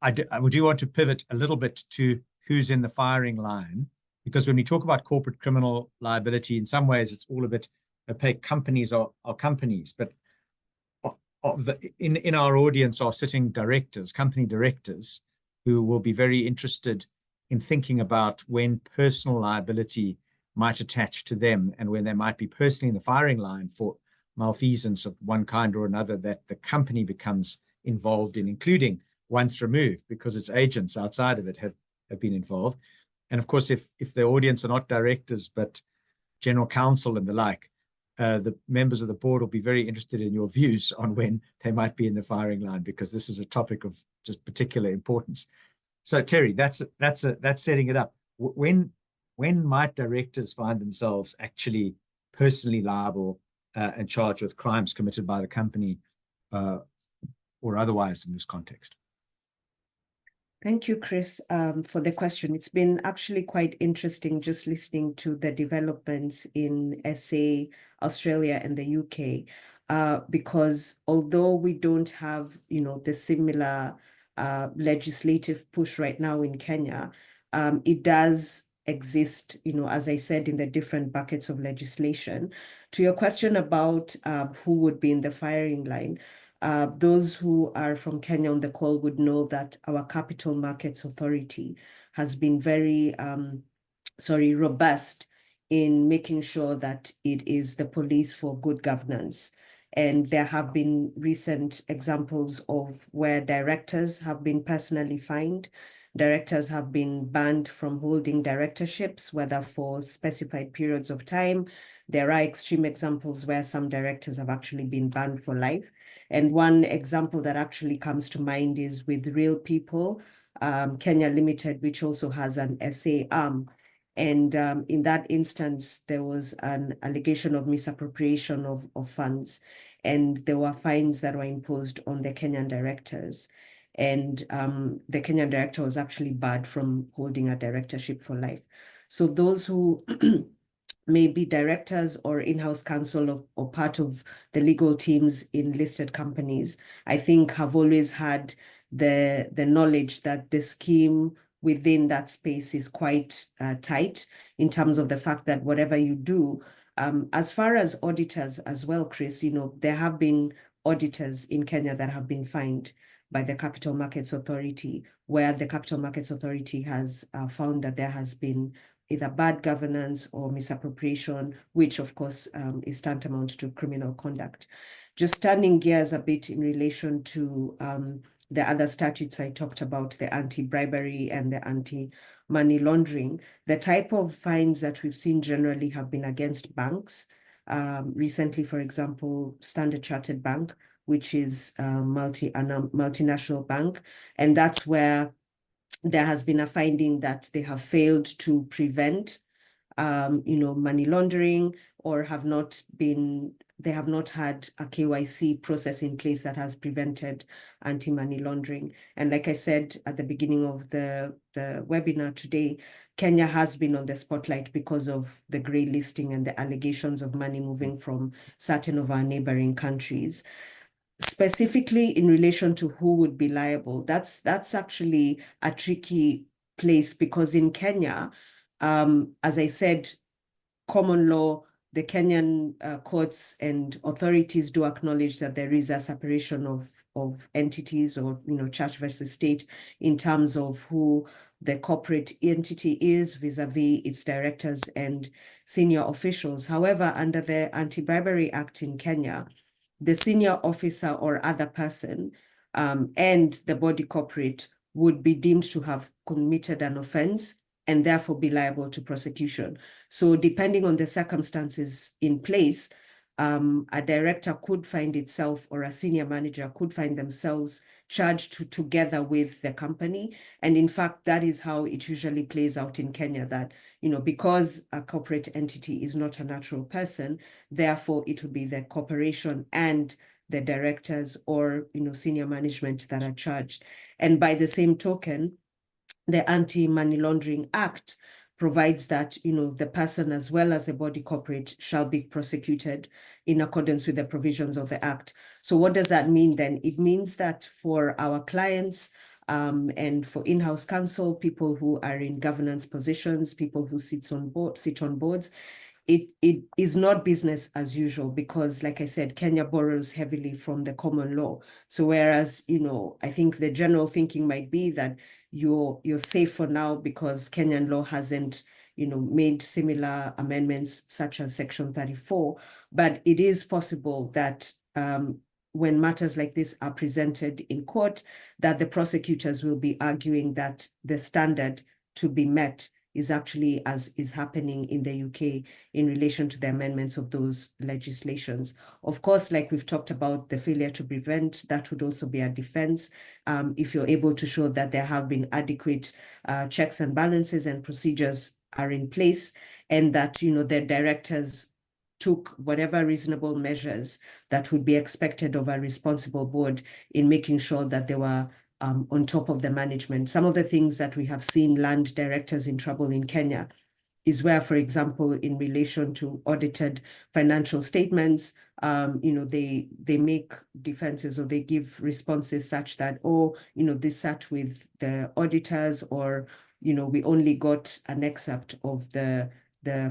I do want to pivot a little bit to who's in the firing line, because when we talk about corporate criminal liability, in some ways it's all a bit opaque. Companies are companies, but in our audience are sitting company directors, who will be very interested in thinking about when personal liability might attach to them and when they might be personally in the firing line for malfeasance of one kind or another that the company becomes involved in, including once removed, because its agents outside of it have been involved. And of course, if the audience are not directors but general counsel and the like, the members of the board will be very interested in your views on when they might be in the firing line, because this is a topic of just particular importance. So Terry, that's setting it up. When might directors find themselves actually personally liable and charged with crimes committed by the company or otherwise in this context? Thank you, Chris, for the question. It's been actually quite interesting just listening to the developments in SA, Australia, and the UK, because although we don't have, you know, the similar legislative push right now in Kenya, it does exist, you know, as I said, in the different buckets of legislation. To your question about who would be in the firing line, those who are from Kenya on the call would know that our Capital Markets Authority has been very, robust in making sure that it is the police for good governance. And there have been recent examples of where directors have been personally fined. Directors have been banned from holding directorships, whether for specified periods of time. There are extreme examples where some directors have actually been banned for life. And one example that actually comes to mind is with Real People, Kenya Limited, which also has an SA arm. And in that instance, there was an allegation of misappropriation of funds, and there were fines that were imposed on the Kenyan directors. And the Kenyan director was actually barred from holding a directorship for life. So those who may be directors or in-house counsel or part of the legal teams in listed companies, I think have always had the knowledge that the scheme within that space is quite tight in terms of the fact that whatever you do, as far as auditors as well, Chris, there have been auditors in Kenya that have been fined by the Capital Markets Authority, where the Capital Markets Authority has found that there has been either bad governance or misappropriation, which of course is tantamount to criminal conduct. Just turning gears a bit in relation to the other statutes I talked about, the anti-bribery and the anti-money laundering, the type of fines that we've seen generally have been against banks. Recently, for example, Standard Chartered Bank, which is a multinational bank, and that's where there has been a finding that they have failed to prevent money laundering, or they have not had a KYC process in place that has prevented anti-money laundering. And like I said at the beginning of the webinar today, Kenya has been on the spotlight because of the grey listing and the allegations of money moving from certain of our neighboring countries. Specifically in relation to who would be liable, that's actually a tricky place, because in Kenya, as I said, common law, the Kenyan courts and authorities do acknowledge that there is a separation of entities, or church versus state, in terms of who the corporate entity is vis-a-vis its directors and senior officials. However, under the Anti-Bribery Act in Kenya, the senior officer or other person and the body corporate would be deemed to have committed an offense and therefore be liable to prosecution. So depending on the circumstances in place, a director could find itself, or a senior manager could find themselves charged together with the company. And in fact, that is how it usually plays out in Kenya, that because a corporate entity is not a natural person, therefore it will be the corporation and the directors or senior management that are charged. And by the same token, the Anti-Money Laundering Act provides that the person as well as the body corporate shall be prosecuted in accordance with the provisions of the Act. So what does that mean then? It means that for our clients and for in-house counsel, people who are in governance positions, people who sit on boards, it is not business as usual, because like I said, Kenya borrows heavily from the common law. So whereas, I think the general thinking might be that you're safe for now because Kenyan law hasn't, made similar amendments such as Section 34, but it is possible that when matters like this are presented in court, that the prosecutors will be arguing that the standard to be met is actually as is happening in the UK in relation to the amendments of those legislations. Of course, like we've talked about, the failure to prevent, that would also be a defense. If you're able to show that there have been adequate checks and balances and procedures are in place, and that, the directors took whatever reasonable measures that would be expected of a responsible board in making sure that they were on top of the management. Some of the things that we have seen land directors in trouble in Kenya is where, for example, in relation to audited financial statements, they make defenses, or they give responses such that, this sat with the auditors, or, we only got an excerpt of the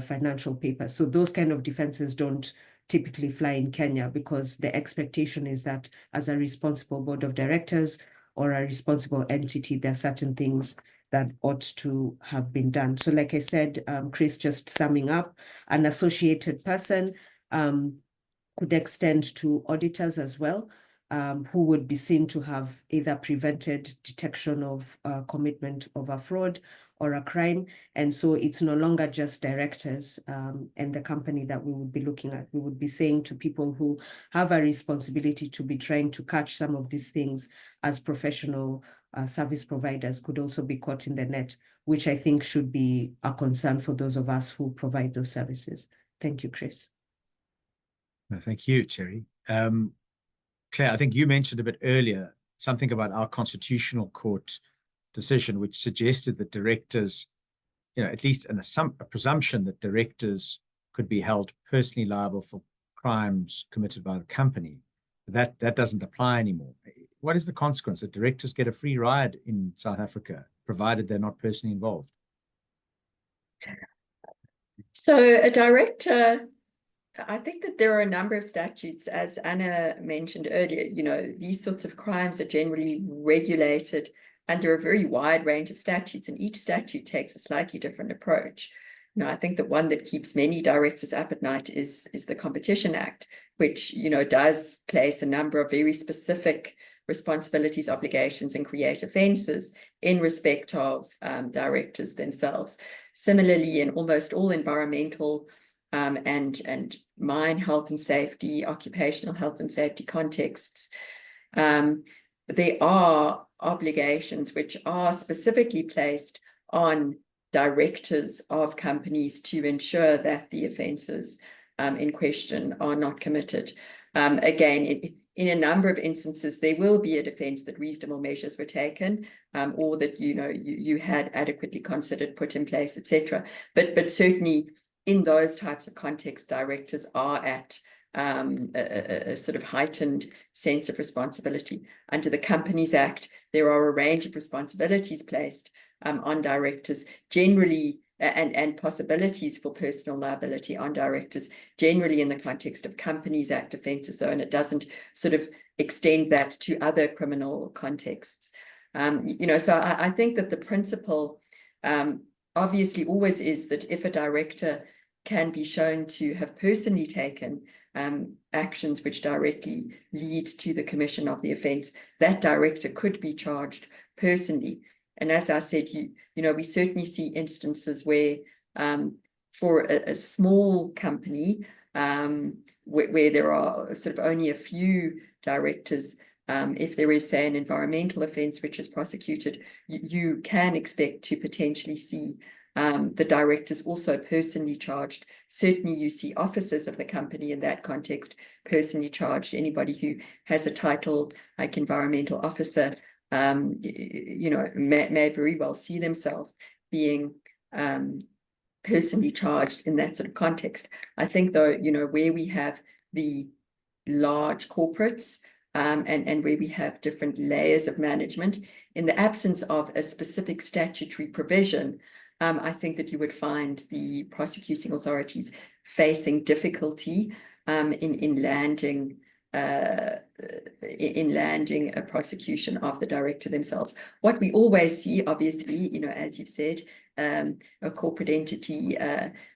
financial papers. So those kind of defenses don't typically fly in Kenya, because the expectation is that as a responsible board of directors or a responsible entity, there are certain things that ought to have been done. So like I said, Chris, just summing up, an associated person could extend to auditors as well, who would be seen to have either prevented detection of commitment of a fraud or a crime. And so it's no longer just directors and the company that we would be looking at. We would be saying to people who have a responsibility to be trying to catch some of these things as professional service providers could also be caught in the net, which I think should be a concern for those of us who provide those services. Thank you, Chris. Thank you, Cherry. Claire, I think you mentioned a bit earlier something about our Constitutional Court decision, which suggested that directors, at least a presumption that directors could be held personally liable for crimes committed by the company. That doesn't apply anymore. What is the consequence? That directors get a free ride in South Africa, provided they're not personally involved? So a director, I think that there are a number of statutes, as Anna mentioned earlier, you know, these sorts of crimes are generally regulated under a very wide range of statutes, and each statute takes a slightly different approach. You know, I think the one that keeps many directors up at night is the Competition Act, which, you know, does place a number of very specific responsibilities, obligations, and create offences in respect of directors themselves. Similarly, in almost all environmental and mine health and safety, occupational health and safety contexts, there are obligations which are specifically placed on directors of companies to ensure that the offences in question are not committed. Again, in a number of instances, there will be a defence that reasonable measures were taken, or that, you know, you had adequately considered, put in place, etc. But certainly in those types of contexts, directors are at a sort of heightened sense of responsibility. Under the Companies Act, there are a range of responsibilities placed on directors, generally, and possibilities for personal liability on directors, generally in the context of Companies Act offences, though, and it doesn't sort of extend that to other criminal contexts. You know, so I think that the principle obviously always is that if a director can be shown to have personally taken actions which directly lead to the commission of the offence, that director could be charged personally. And as I said, you know, we certainly see instances where for a small company where there are sort of only a few directors, if there is, say, an environmental offence which is prosecuted, you can expect to potentially see the directors also personally charged. Certainly you see officers of the company in that context personally charged. Anybody who has a title like environmental officer, you know, may very well see themselves being personally charged in that sort of context. I think, though, you know, where we have the large corporates and where we have different layers of management, in the absence of a specific statutory provision, I think that you would find the prosecuting authorities facing difficulty in landing a prosecution of the director themselves. What we always see, obviously, you know, as you've said, a corporate entity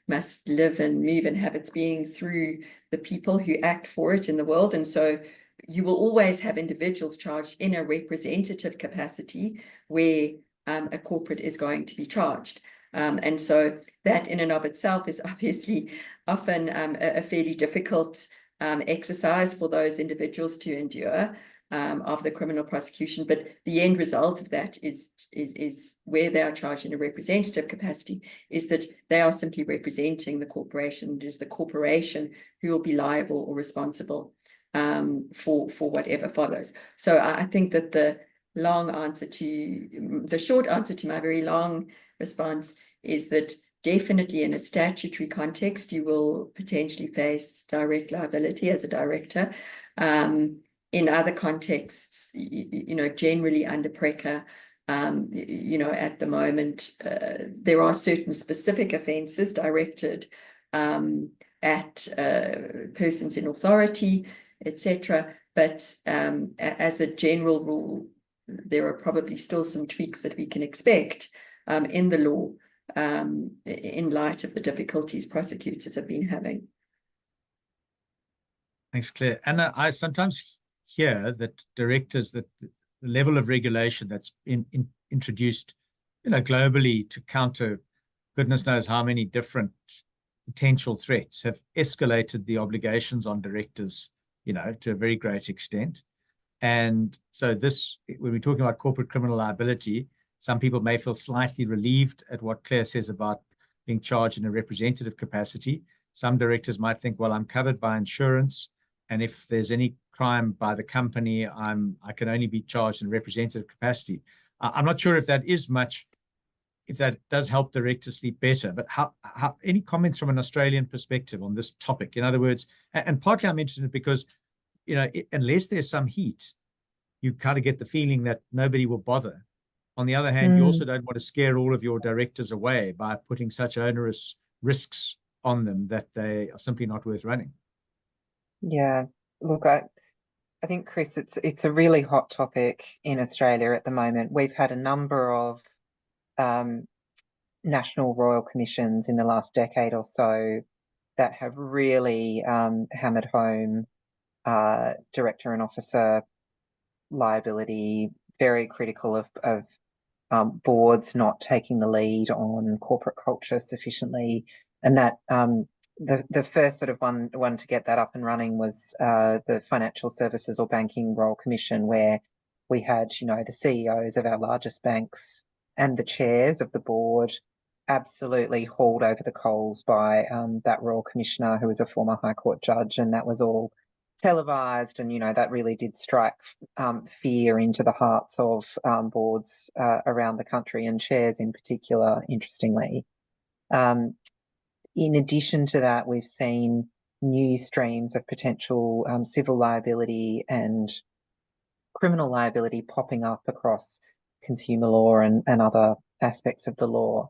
must live and move and have its being through the people who act for it in the world. And so you will always have individuals charged in a representative capacity where a corporate is going to be charged. And so that in and of itself is obviously often a fairly difficult exercise for those individuals to endure of the criminal prosecution. But the end result of that is where they are charged in a representative capacity, is that they are simply representing the corporation. It is the corporation who will be liable or responsible for whatever follows. So I think that the short answer to my very long response is that definitely in a statutory context, you will potentially face direct liability as a director. In other contexts, you know, generally under PRECA, you know, at the moment, there are certain specific offences directed at persons in authority, etc. But as a general rule, there are probably still some tweaks that we can expect in the law in light of the difficulties prosecutors have been having. Thanks, Claire. And I sometimes hear that directors, that the level of regulation that's introduced, you know, globally to counter goodness knows how many different potential threats, have escalated the obligations on directors, you know, to a very great extent. And so this, when we're talking about corporate criminal liability, some people may feel slightly relieved at what Claire says about being charged in a representative capacity. Some directors might think, well, I'm covered by insurance, and if there's any crime by the company, I can only be charged in a representative capacity. I'm not sure if that is much, if that does help directors sleep better, but how any comments from an Australian perspective on this topic? In other words, and partly I'm interested in it because, you know, unless there's some heat, you kind of get the feeling that nobody will bother On the other hand, you also don't want to scare all of your directors away by putting such onerous risks on them that they are simply not worth running. Yeah, look, I think, Chris, it's a really hot topic in Australia at the moment. We've had a number of national royal commissions in the last decade or so that have really hammered home director and officer liability, very critical of boards not taking the lead on corporate culture sufficiently, and that the first sort of one to get that up and running was the Financial Services or Banking Royal Commission, where we had, you know, the CEOs of our largest banks and the chairs of the board absolutely hauled over the coals by that Royal Commissioner, who was a former High Court judge, and that was all televised, and, you know, that really did strike fear into the hearts of boards around the country, and chairs in particular, interestingly. In addition to that, we've seen new streams of potential civil liability and criminal liability popping up across consumer law and other aspects of the law.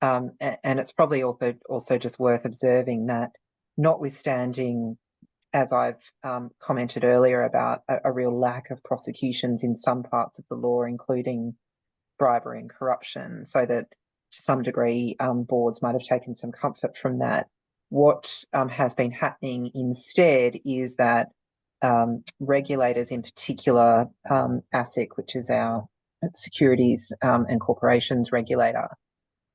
And it's probably also just worth observing that, notwithstanding, as I've commented earlier, about a real lack of prosecutions in some parts of the law, including bribery and corruption, so that to some degree boards might have taken some comfort from that. What has been happening instead is that regulators, in particular ASIC, which is our securities and corporations regulator,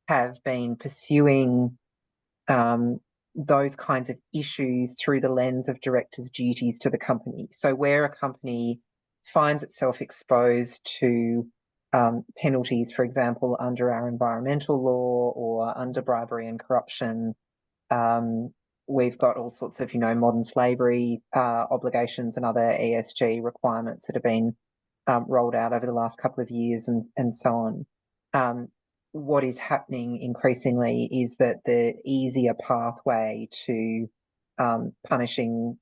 have been pursuing those kinds of issues through the lens of directors' duties to the company. So where a company finds itself exposed to penalties, for example, under our environmental law or under bribery and corruption, we've got all sorts of, you know, modern slavery obligations and other ESG requirements that have been rolled out over the last couple of years, and so on. What is happening increasingly is that the easier pathway to punishing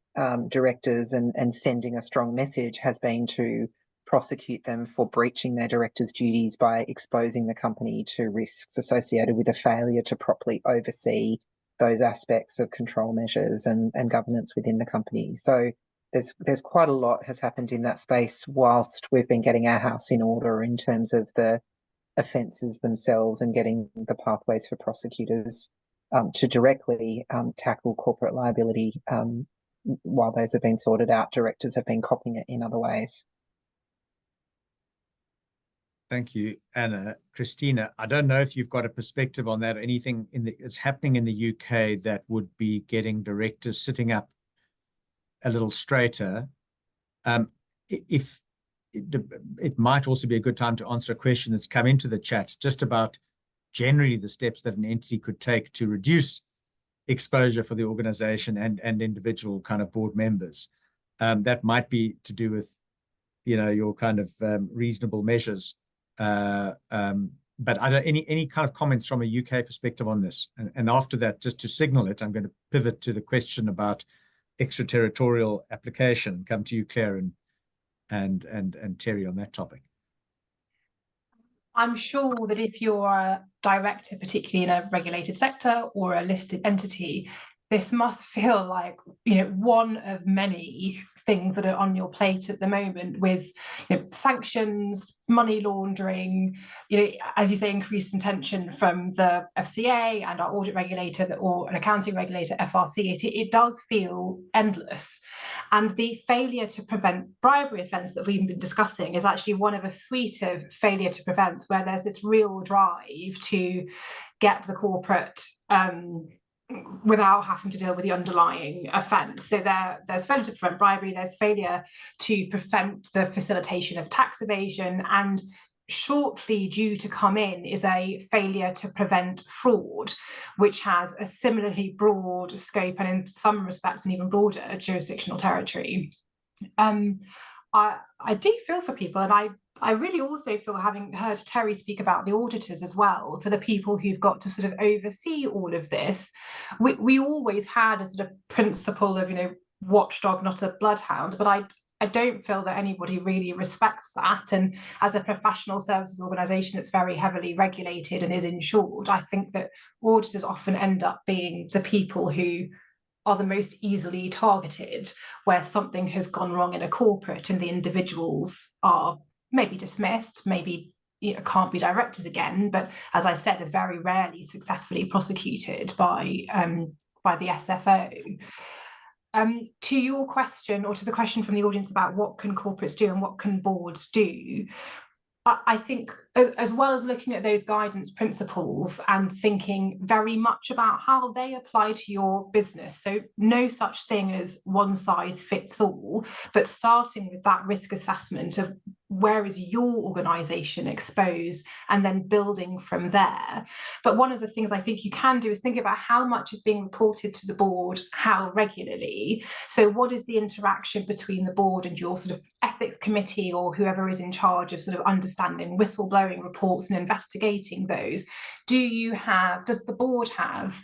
directors and sending a strong message has been to prosecute them for breaching their directors' duties by exposing the company to risks associated with a failure to properly oversee those aspects of control measures and governance within the company. So there's quite a lot has happened in that space whilst we've been getting our house in order in terms of the offences themselves and getting the pathways for prosecutors to directly tackle corporate liability. While those have been sorted out, directors have been copying it in other ways. Thank you, Anna. Christina, I don't know if you've got a perspective on that, or anything that's happening in the UK that would be getting directors sitting up a little straighter. If it might also be a good time to answer a question that's come into the chat just about generally the steps that an entity could take to reduce exposure for the organization and individual kind of board members. That might be to do with, you know, your kind of reasonable measures. But I don't, any kind of comments from a UK perspective on this? And after that, just to signal it, I'm going to pivot to the question about extraterritorial application. Come to you, Claire, and Terry on that topic. I'm sure that if you're a director, particularly in a regulated sector or a listed entity, this must feel like, you know, one of many things that are on your plate at the moment, with, you know, sanctions, money laundering, you know, as you say, increased attention from the FCA and our audit regulator, or an accounting regulator, FRC. It does feel endless. And the failure to prevent bribery offence that we've been discussing is actually one of a suite of failure to prevent, where there's this real drive to get the corporate without having to deal with the underlying offence. So there's failure to prevent bribery, there's failure to prevent the facilitation of tax evasion, and shortly due to come in is a failure to prevent fraud, which has a similarly broad scope and in some respects an even broader jurisdictional territory. I do feel for people, and I really also feel, having heard Terry speak about the auditors as well, for the people who've got to sort of oversee all of this. We always had a sort of principle of, you know, watchdog, not a bloodhound, but I don't feel that anybody really respects that. And as a professional services organisation that's very heavily regulated and is insured, I think that auditors often end up being the people who are the most easily targeted, where something has gone wrong in a corporate and the individuals are maybe dismissed, maybe can't be directors again, but as I said, are very rarely successfully prosecuted by the SFO. To your question, or to the question from the audience about what can corporates do and what can boards do, I think as well as looking at those guidance principles and thinking very much about how they apply to your business. So no such thing as one size fits all, but starting with that risk assessment of where is your organisation exposed and then building from there. But one of the things I think you can do is think about how much is being reported to the board, how regularly. So what is the interaction between the board and your sort of ethics committee or whoever is in charge of sort of understanding whistleblowing reports and investigating those? Does the board have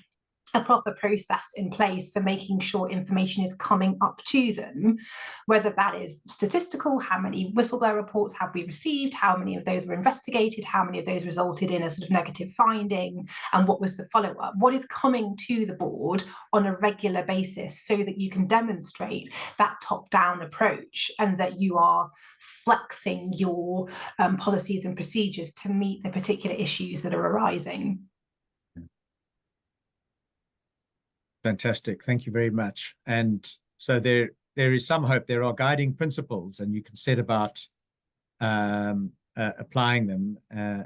a proper process in place for making sure information is coming up to them, whether that is statistical, how many whistleblower reports have we received, how many of those were investigated, how many of those resulted in a sort of negative finding, and what was the follow-up? What is coming to the board on a regular basis so that you can demonstrate that top-down approach and that you are flexing your policies and procedures to meet the particular issues that are arising? Fantastic. Thank you very much. And so there is some hope. There are guiding principles, and you can set about applying them.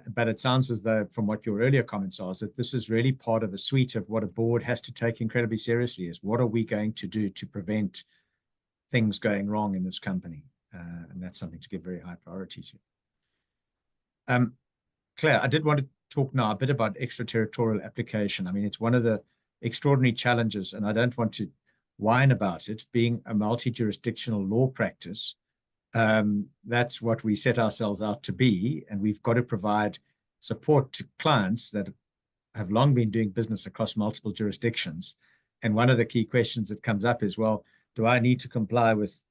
But it sounds as though, from what your earlier comments are, is that this is really part of a suite of what a board has to take incredibly seriously, is what are we going to do to prevent things going wrong in this company? And that's something to give very high priority to. Claire, I did want to talk now a bit about extraterritorial application. I mean, it's one of the extraordinary challenges, and I don't want to whine about it, being a multi-jurisdictional law practice. That's what we set ourselves out to be, and we've got to provide support to clients that have long been doing business across multiple jurisdictions. And one of the key questions that comes up is, well, do I need to comply with,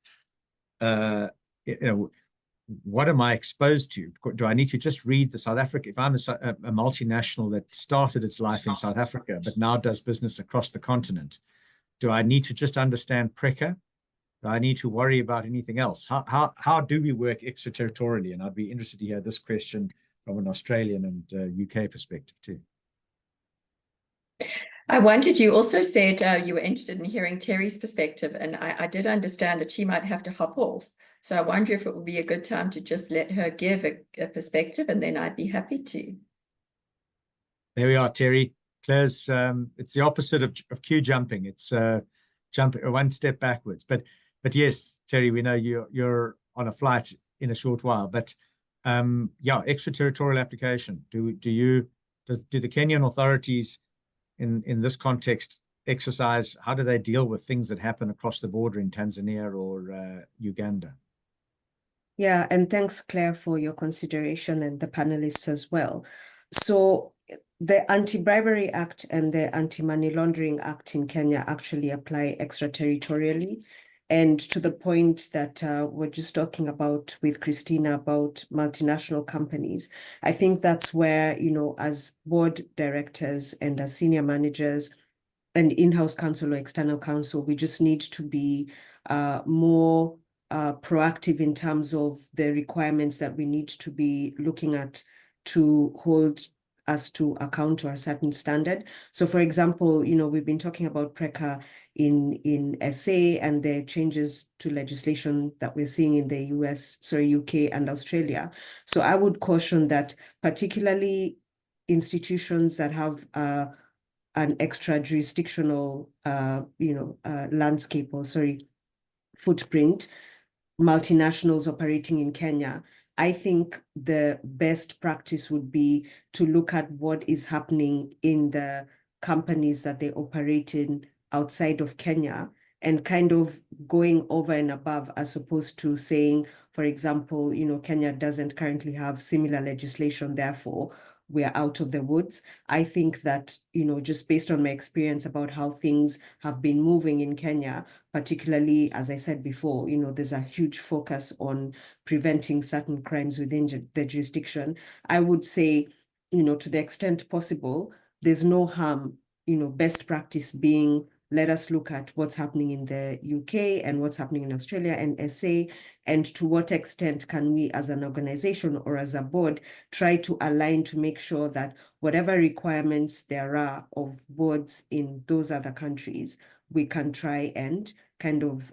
what am I exposed to? Do I need to just read the South Africa? If I'm a multinational that started its life in South Africa, but now does business across the continent, do I need to just understand PRECA? Do I need to worry about anything else? How do we work extraterritorially? And I'd be interested to hear this question from an Australian and UK perspective too. I wondered, you also said you were interested in hearing Terry's perspective, and I did understand that she might have to hop off. So I wonder if it would be a good time to just let her give a perspective, and then I'd be happy to. There we are, Terry. Claire's, it's the opposite of queue jumping. It's jump one step backwards. But yes, Terry, we know you're on a flight in a short while. But yeah, extraterritorial application. Do the Kenyan authorities in this context exercise? How do they deal with things that happen across the border in Tanzania or Uganda? Yeah, and thanks, Claire, for your consideration, and the panelists as well. So the Anti-Bribery Act and the Anti-Money Laundering Act in Kenya actually apply extraterritorially. And to the point that we're just talking about with Christina about multinational companies, I think that's where, as board directors and as senior managers and in-house counsel or external counsel, we just need to be more proactive in terms of the requirements that we need to be looking at to hold us to account to a certain standard. So for example, we've been talking about PRECA in SA and the changes to legislation that we're seeing in the UK and Australia. So I would caution that particularly institutions that have an extra jurisdictional landscape footprint, multinationals operating in Kenya, I think the best practice would be to look at what is happening in the companies that they operate in outside of Kenya and kind of going over and above, as opposed to saying, for example, Kenya doesn't currently have similar legislation, therefore we are out of the woods. I think that, just based on my experience about how things have been moving in Kenya, particularly, as I said before, there's a huge focus on preventing certain crimes within the jurisdiction. I would say, to the extent possible, there's no harm, best practice being, let us look at what's happening in the UK and what's happening in Australia and SA, and to what extent can we as an organization or as a board try to align to make sure that whatever requirements there are of boards in those other countries, we can try and kind of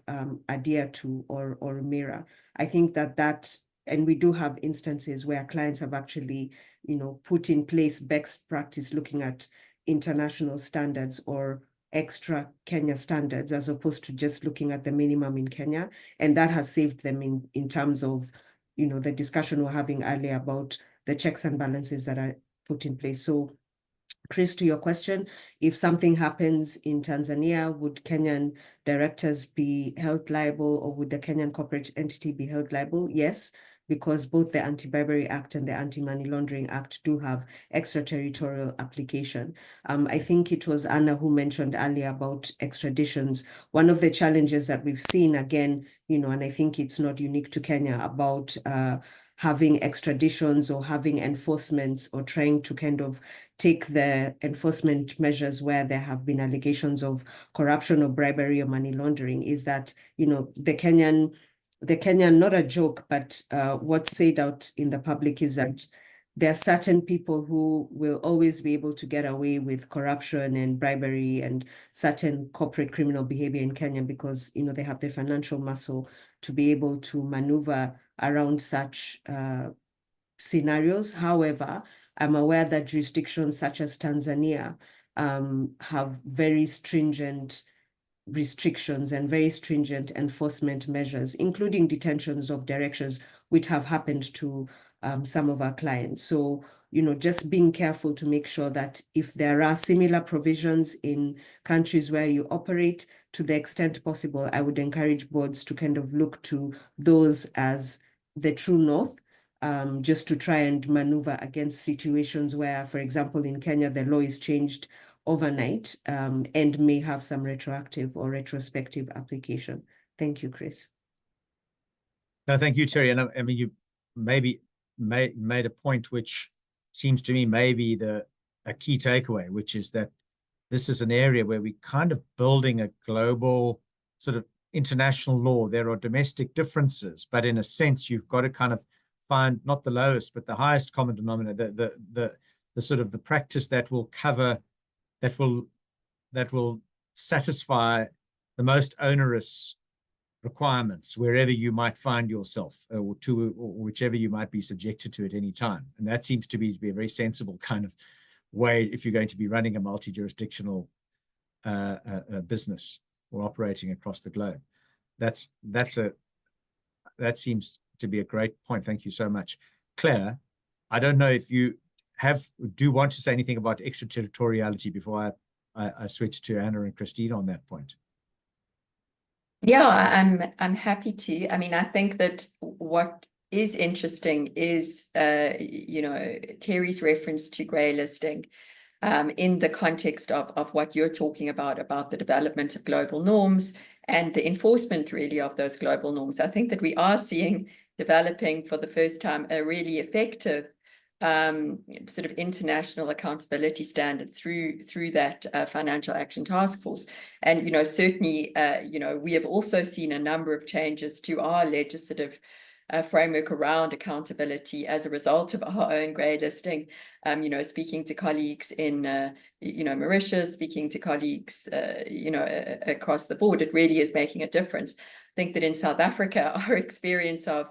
adhere to or mirror. I think that, and we do have instances where clients have actually, put in place best practice looking at international standards or extra Kenya standards as opposed to just looking at the minimum in Kenya. And that has saved them in terms of, the discussion we're having earlier about the checks and balances that are put in place. So Chris, to your question, if something happens in Tanzania, would Kenyan directors be held liable, or would the Kenyan corporate entity be held liable? Yes, because both the Anti-Bribery Act and the Anti-Money Laundering Act do have extraterritorial application. I think it was Anna who mentioned earlier about extraditions. One of the challenges that we've seen, again, and I think it's not unique to Kenya, about having extraditions or having enforcements or trying to kind of take the enforcement measures where there have been allegations of corruption or bribery or money laundering, is that, the Kenyan, not a joke, but what's said out in the public is that there are certain people who will always be able to get away with corruption and bribery and certain corporate criminal behavior in Kenya because, they have the financial muscle to be able to maneuver around such scenarios. However, I'm aware that jurisdictions such as Tanzania have very stringent restrictions and very stringent enforcement measures, including detentions of directors, which have happened to some of our clients. So, just being careful to make sure that if there are similar provisions in countries where you operate, to the extent possible, I would encourage boards to kind of look to those as the true north, just to try and maneuver against situations where, for example, in Kenya, the law is changed overnight and may have some retroactive or retrospective application. Thank you, Chris. No, thank you, Terry. And I mean, you maybe made a point which seems to me maybe a key takeaway, which is that this is an area where we're kind of building a global sort of international law. There are domestic differences, but in a sense, you've got to kind of find not the lowest, but the highest common denominator, the sort of the practice that will cover, that will satisfy the most onerous requirements wherever you might find yourself, or whichever you might be subjected to at any time. And that seems to be a very sensible kind of way if you're going to be running a multi-jurisdictional business or operating across the globe. That seems to be a great point. Thank you so much. Claire, I don't know if you do want to say anything about extraterritoriality before I switch to Anna and Christine on that point. Yeah, I'm happy to. I mean, I think that what is interesting is, Terry's reference to grey listing in the context of what you're talking about the development of global norms and the enforcement really of those global norms. I think that we are seeing developing for the first time a really effective sort of international accountability standard through that Financial Action Task Force. And, certainly, we have also seen a number of changes to our legislative framework around accountability as a result of our own grey listing, speaking to colleagues in, Mauritius, speaking to colleagues, across the board, it really is making a difference. I think that in South Africa, our experience of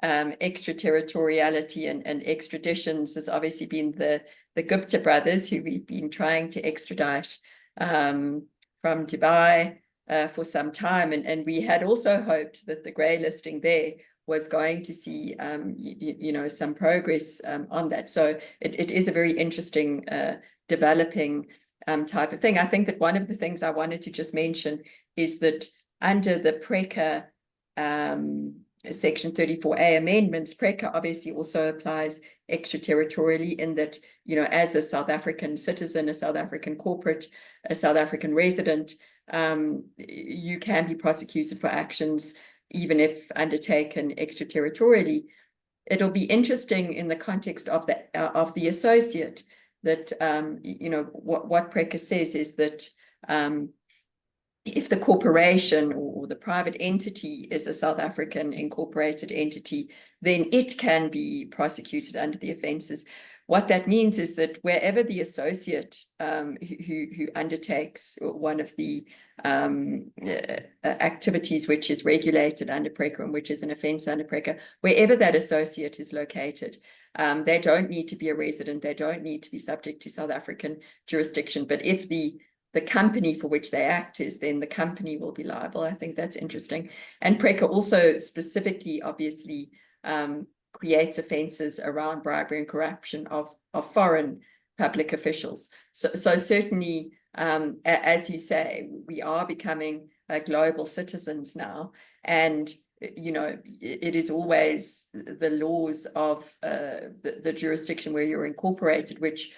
extraterritoriality and extraditions has obviously been the Gupta brothers, who we've been trying to extradite from Dubai for some time. And we had also hoped that the grey listing there was going to see, some progress on that. So it is a very interesting developing type of thing. I think that one of the things I wanted to just mention is that under the PRECA Section 34A amendments, PRECA obviously also applies extraterritorially in that, you know, as a South African citizen, a South African corporate, a South African resident, you can be prosecuted for actions even if undertaken extraterritorially. It'll be interesting in the context of the associate that, you know, what PRECA says is that if the corporation or the private entity is a South African incorporated entity, then it can be prosecuted under the offences. What that means is that wherever the associate who undertakes one of the activities which is regulated under PRECA and which is an offence under PRECA, wherever that associate is located, they don't need to be a resident, they don't need to be subject to South African jurisdiction. But if the company for which they act is, then the company will be liable. I think that's interesting. And PRECA also specifically, obviously, creates offences around bribery and corruption of foreign public officials. So certainly, as you say, we are becoming global citizens now. And, you know, it is always the laws of the jurisdiction where you're incorporated, which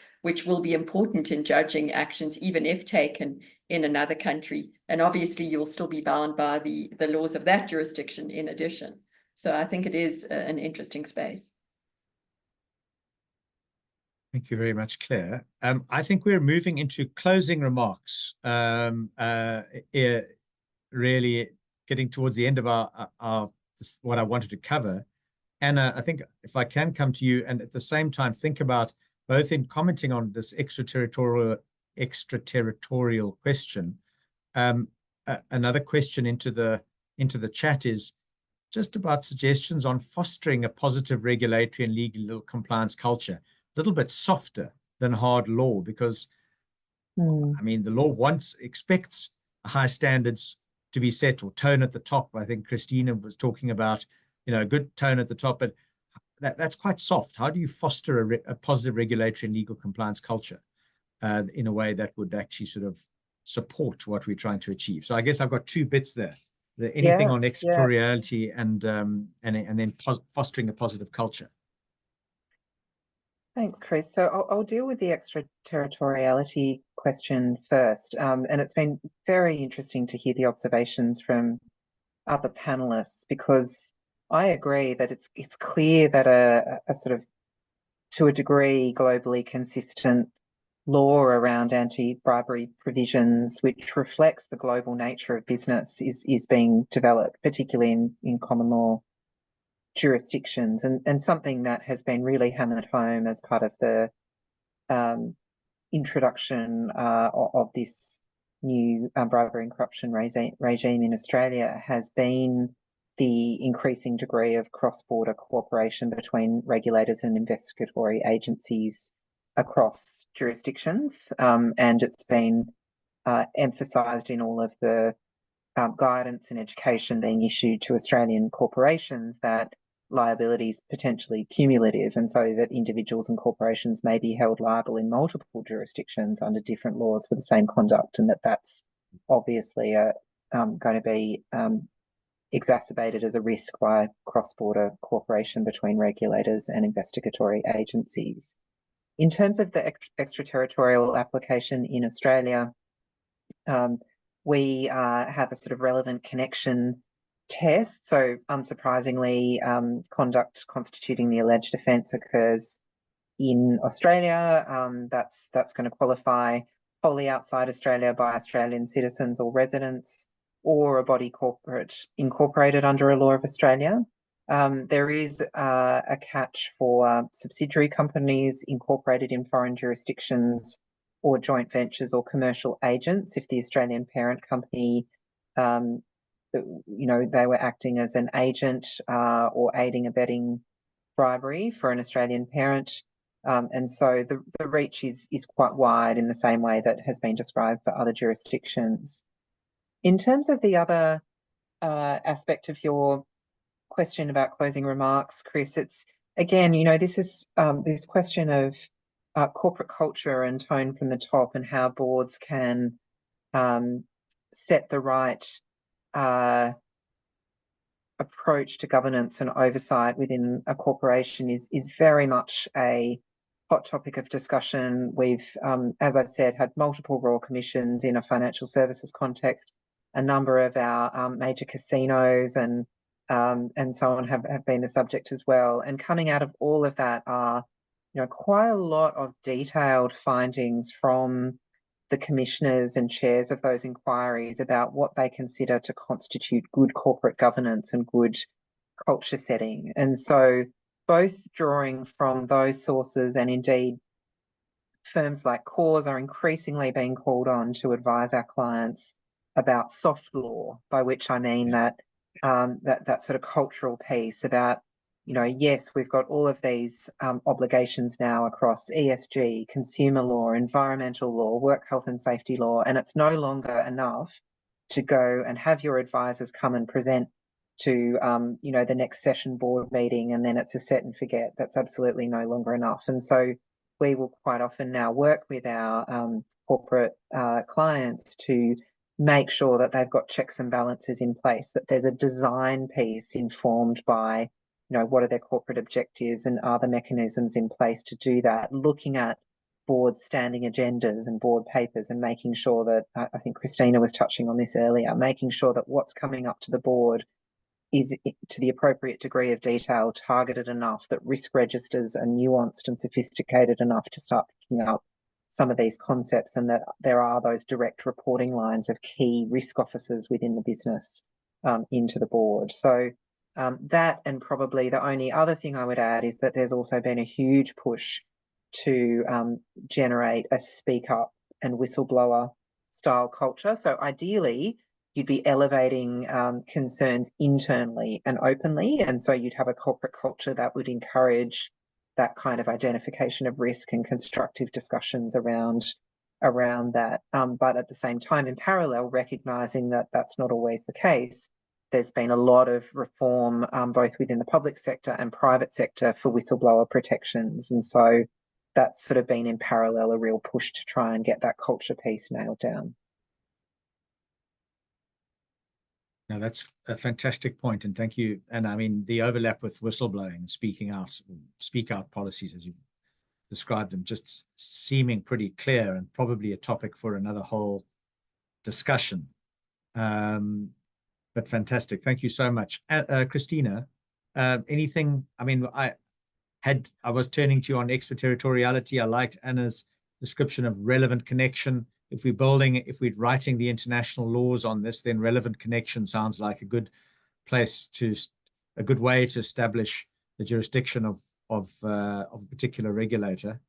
will be important in judging actions, even if taken in another country. And obviously, you'll still be bound by the laws of that jurisdiction in addition. So I think it is an interesting space. Thank you very much, Claire. I think we're moving into closing remarks, really getting towards the end of what I wanted to cover. Anna, I think if I can come to you and at the same time think about both in commenting on this extraterritorial question, another question into the chat is just about suggestions on fostering a positive regulatory and legal compliance culture, a little bit softer than hard law, because I mean, the law expects high standards to be set, or tone at the top. I think Christina was talking about, you know, a good tone at the top, but that's quite soft. How do you foster a positive regulatory and legal compliance culture in a way that would actually sort of support what we're trying to achieve? So I guess I've got two bits there. Anything on extraterritoriality and then fostering a positive culture. Thanks, Chris. So I'll deal with the extraterritoriality question first. And it's been very interesting to hear the observations from other panelists, because I agree that it's clear that a sort of, to a degree, globally consistent law around anti-bribery provisions, which reflects the global nature of business, is being developed, particularly in common law jurisdictions, and something that has been really hammered home as part of the introduction of this new bribery and corruption regime in Australia has been the increasing degree of cross-border cooperation between regulators and investigatory agencies across jurisdictions, and it's been emphasised in all of the guidance and education being issued to Australian corporations that liability is potentially cumulative, and so that individuals and corporations may be held liable in multiple jurisdictions under different laws for the same conduct, and that's obviously going to be exacerbated as a risk by cross-border cooperation between regulators and investigatory agencies. In terms of the extraterritorial application in Australia, we have a sort of relevant connection test. So unsurprisingly, conduct constituting the alleged offence occurs in Australia. That's going to qualify wholly outside Australia by Australian citizens or residents, or a body corporate incorporated under a law of Australia. There is a catch for subsidiary companies incorporated in foreign jurisdictions, or joint ventures or commercial agents if the Australian parent company, they were acting as an agent or aiding abetting bribery for an Australian parent. And so the reach is quite wide in the same way that has been described for other jurisdictions. In terms of the other aspect of your question about closing remarks, Chris, it's again, this is this question of corporate culture and tone from the top, and how boards can set the right approach to governance and oversight within a corporation is very much a hot topic of discussion. We've, as I've said, had multiple royal commissions in a financial services context. A number of our major casinos and so on have been the subject as well. And coming out of all of that are, quite a lot of detailed findings from the commissioners and chairs of those inquiries about what they consider to constitute good corporate governance and good culture setting. And so both drawing from those sources, and indeed firms like Cause are increasingly being called on to advise our clients about soft law, by which I mean that that sort of cultural piece about, yes, we've got all of these obligations now across ESG, consumer law, environmental law, work health and safety law, and it's no longer enough to go and have your advisors come and present to, the next session board meeting, and then it's a set and forget. That's absolutely no longer enough. And so we will quite often now work with our corporate clients to make sure that they've got checks and balances in place, that there's a design piece informed by, what are their corporate objectives and are the mechanisms in place to do that, looking at board standing agendas and board papers and making sure that, I think Christina was touching on this earlier, making sure that what's coming up to the board is to the appropriate degree of detail, targeted enough, that risk registers are nuanced and sophisticated enough to start picking up some of these concepts, and that there are those direct reporting lines of key risk officers within the business into the board. So that, and probably the only other thing I would add is that there's also been a huge push to generate a speak up and whistleblower style culture. So ideally, you'd be elevating concerns internally and openly. And so you'd have a corporate culture that would encourage that kind of identification of risk and constructive discussions around that. But at the same time, in parallel, recognising that that's not always the case, there's been a lot of reform, both within the public sector and private sector, for whistleblower protections. And so that's sort of been in parallel a real push to try and get that culture piece nailed down. No, that's a fantastic point, and thank you. And I mean, the overlap with whistleblowing, speak out policies, as you described them, just seeming pretty clear and probably a topic for another whole discussion. But fantastic. Thank you so much. Christina, anything, I mean, I was turning to you on extraterritoriality. I liked Anna's description of relevant connection. If we're writing the international laws on this, then relevant connection sounds like a good way to establish the jurisdiction of a particular regulator.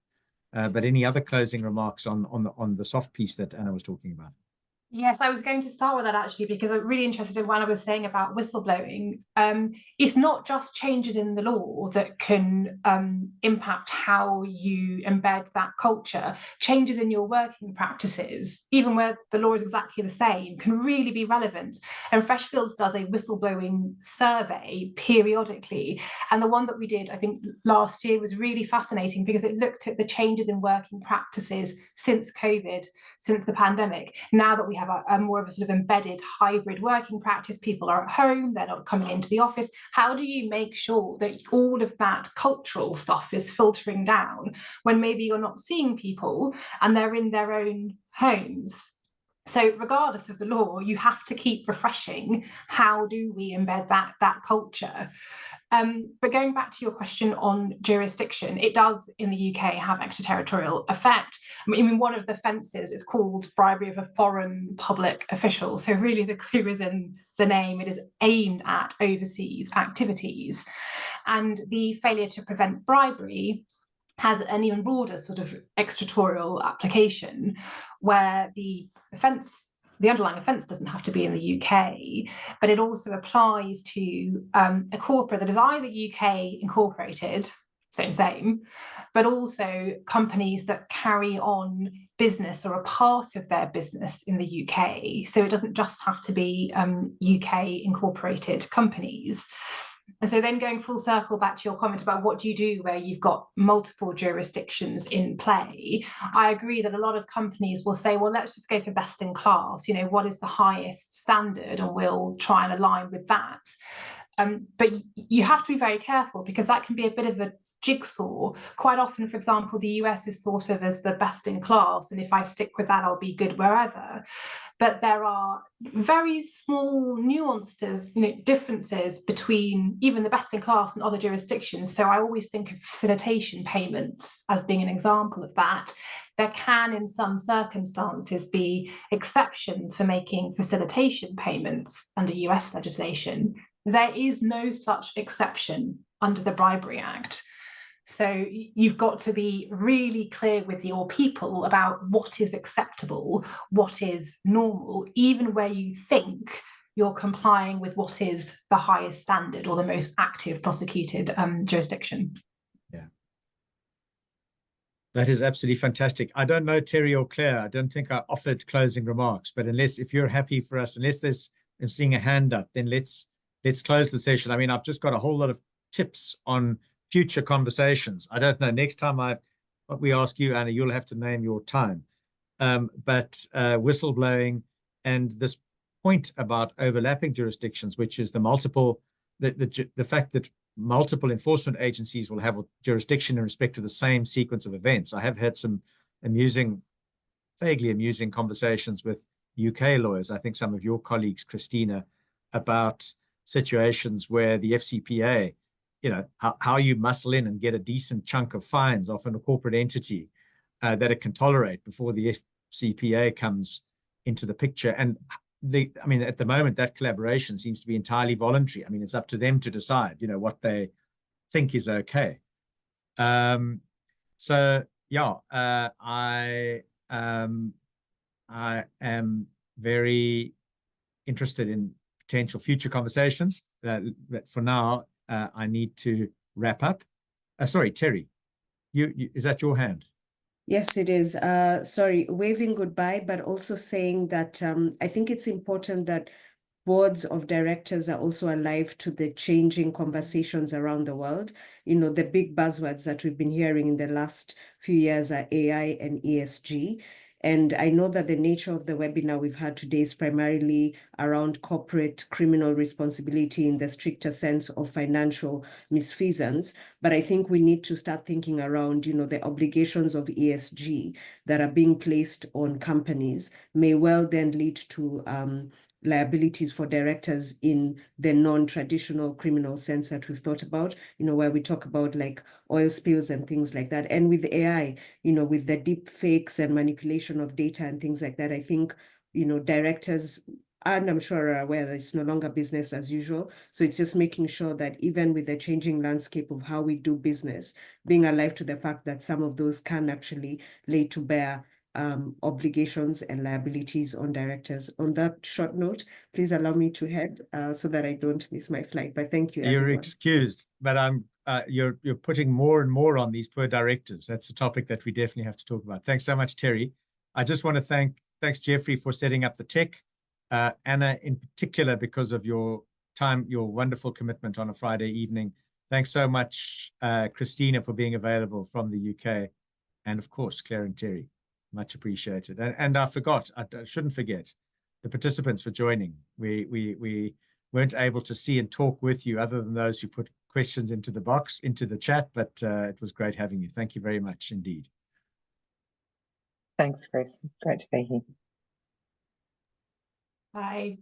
But any other closing remarks on the soft piece that Anna was talking about? Yes, I was going to start with that actually, because I'm really interested in what I was saying about whistleblowing. It's not just changes in the law that can impact how you embed that culture. Changes in your working practices, even where the law is exactly the same, can really be relevant. And Freshfields does a whistleblowing survey periodically. And the one that we did, I think, last year was really fascinating because it looked at the changes in working practices since COVID, since the pandemic. Now that we have a more of a sort of embedded hybrid working practice, people are at home, they're not coming into the office. How do you make sure that all of that cultural stuff is filtering down when maybe you're not seeing people and they're in their own homes? So regardless of the law, you have to keep refreshing, how do we embed that culture? But going back to your question on jurisdiction, it does in the UK have extraterritorial effect. I mean, one of the offences is called bribery of a foreign public official. So really the clue is in the name. It is aimed at overseas activities. And the failure to prevent bribery has an even broader sort of extraterritorial application, where the underlying offence doesn't have to be in the UK, but it also applies to a corporate that is either UK incorporated, same, but also companies that carry on business or a part of their business in the UK. So it doesn't just have to be UK incorporated companies. And so then going full circle back to your comment about what do you do where you've got multiple jurisdictions in play, I agree that a lot of companies will say, well, let's just go for best in class. You know, what is the highest standard? And we'll try and align with that. But you have to be very careful, because that can be a bit of a jigsaw. Quite often, for example, the US is thought of as the best in class, and if I stick with that, I'll be good wherever. But there are very small nuances, differences between even the best in class and other jurisdictions. So I always think of facilitation payments as being an example of that. There can, in some circumstances, be exceptions for making facilitation payments under US legislation. There is no such exception under the Bribery Act. So you've got to be really clear with your people about what is acceptable, what is normal, even where you think you're complying with what is the highest standard or the most active prosecuted jurisdiction. Yeah. That is absolutely fantastic. I don't know, Terry or Claire, I don't think I offered closing remarks, but if you're happy for us, unless I'm seeing a hand up, then let's close the session. I mean, I've just got a whole lot of tips on future conversations. I don't know, next time what we ask you, Anna, you'll have to name your time. But whistleblowing and this point about overlapping jurisdictions, which is the fact that multiple enforcement agencies will have a jurisdiction in respect to the same sequence of events. I have had some vaguely amusing conversations with UK lawyers, I think some of your colleagues, Christina, about situations where the FCPA, how you muscle in and get a decent chunk of fines off in a corporate entity that it can tolerate before the FCPA comes into the picture. And at the moment, that collaboration seems to be entirely voluntary. I mean, it's up to them to decide, what they think is okay. So yeah, I am very interested in potential future conversations. But for now, I need to wrap up. Sorry, Terry, is that your hand? Yes, it is. Sorry, waving goodbye, but also saying that I think it's important that boards of directors are also alive to the changing conversations around the world. The big buzzwords that we've been hearing in the last few years are AI and ESG. And I know that the nature of the webinar we've had today is primarily around corporate criminal responsibility in the stricter sense of financial misfeasance. But I think we need to start thinking around, the obligations of ESG that are being placed on companies may well then lead to liabilities for directors in the non-traditional criminal sense that we've thought about, where we talk about like oil spills and things like that. And with AI, with the deep fakes and manipulation of data and things like that, I think, directors, and I'm sure are aware that it's no longer business as usual. So it's just making sure that even with the changing landscape of how we do business, being alive to the fact that some of those can actually lay to bear obligations and liabilities on directors. On that short note, please allow me to head so that I don't miss my flight. But thank you, everyone. You're excused, but you're putting more and more on these poor directors. That's a topic that we definitely have to talk about. Thanks so much, Terry. I just want to thanks Jeffrey for setting up the tech. Anna in particular, because of your time, your wonderful commitment on a Friday evening. Thanks so much, Christina, for being available from the UK. And of course, Claire and Terry. Much appreciated. And I shouldn't forget the participants for joining. We weren't able to see and talk with you other than those who put questions into the chat, but it was great having you. Thank you very much indeed. Thanks, Chris. Great to be here. Bye.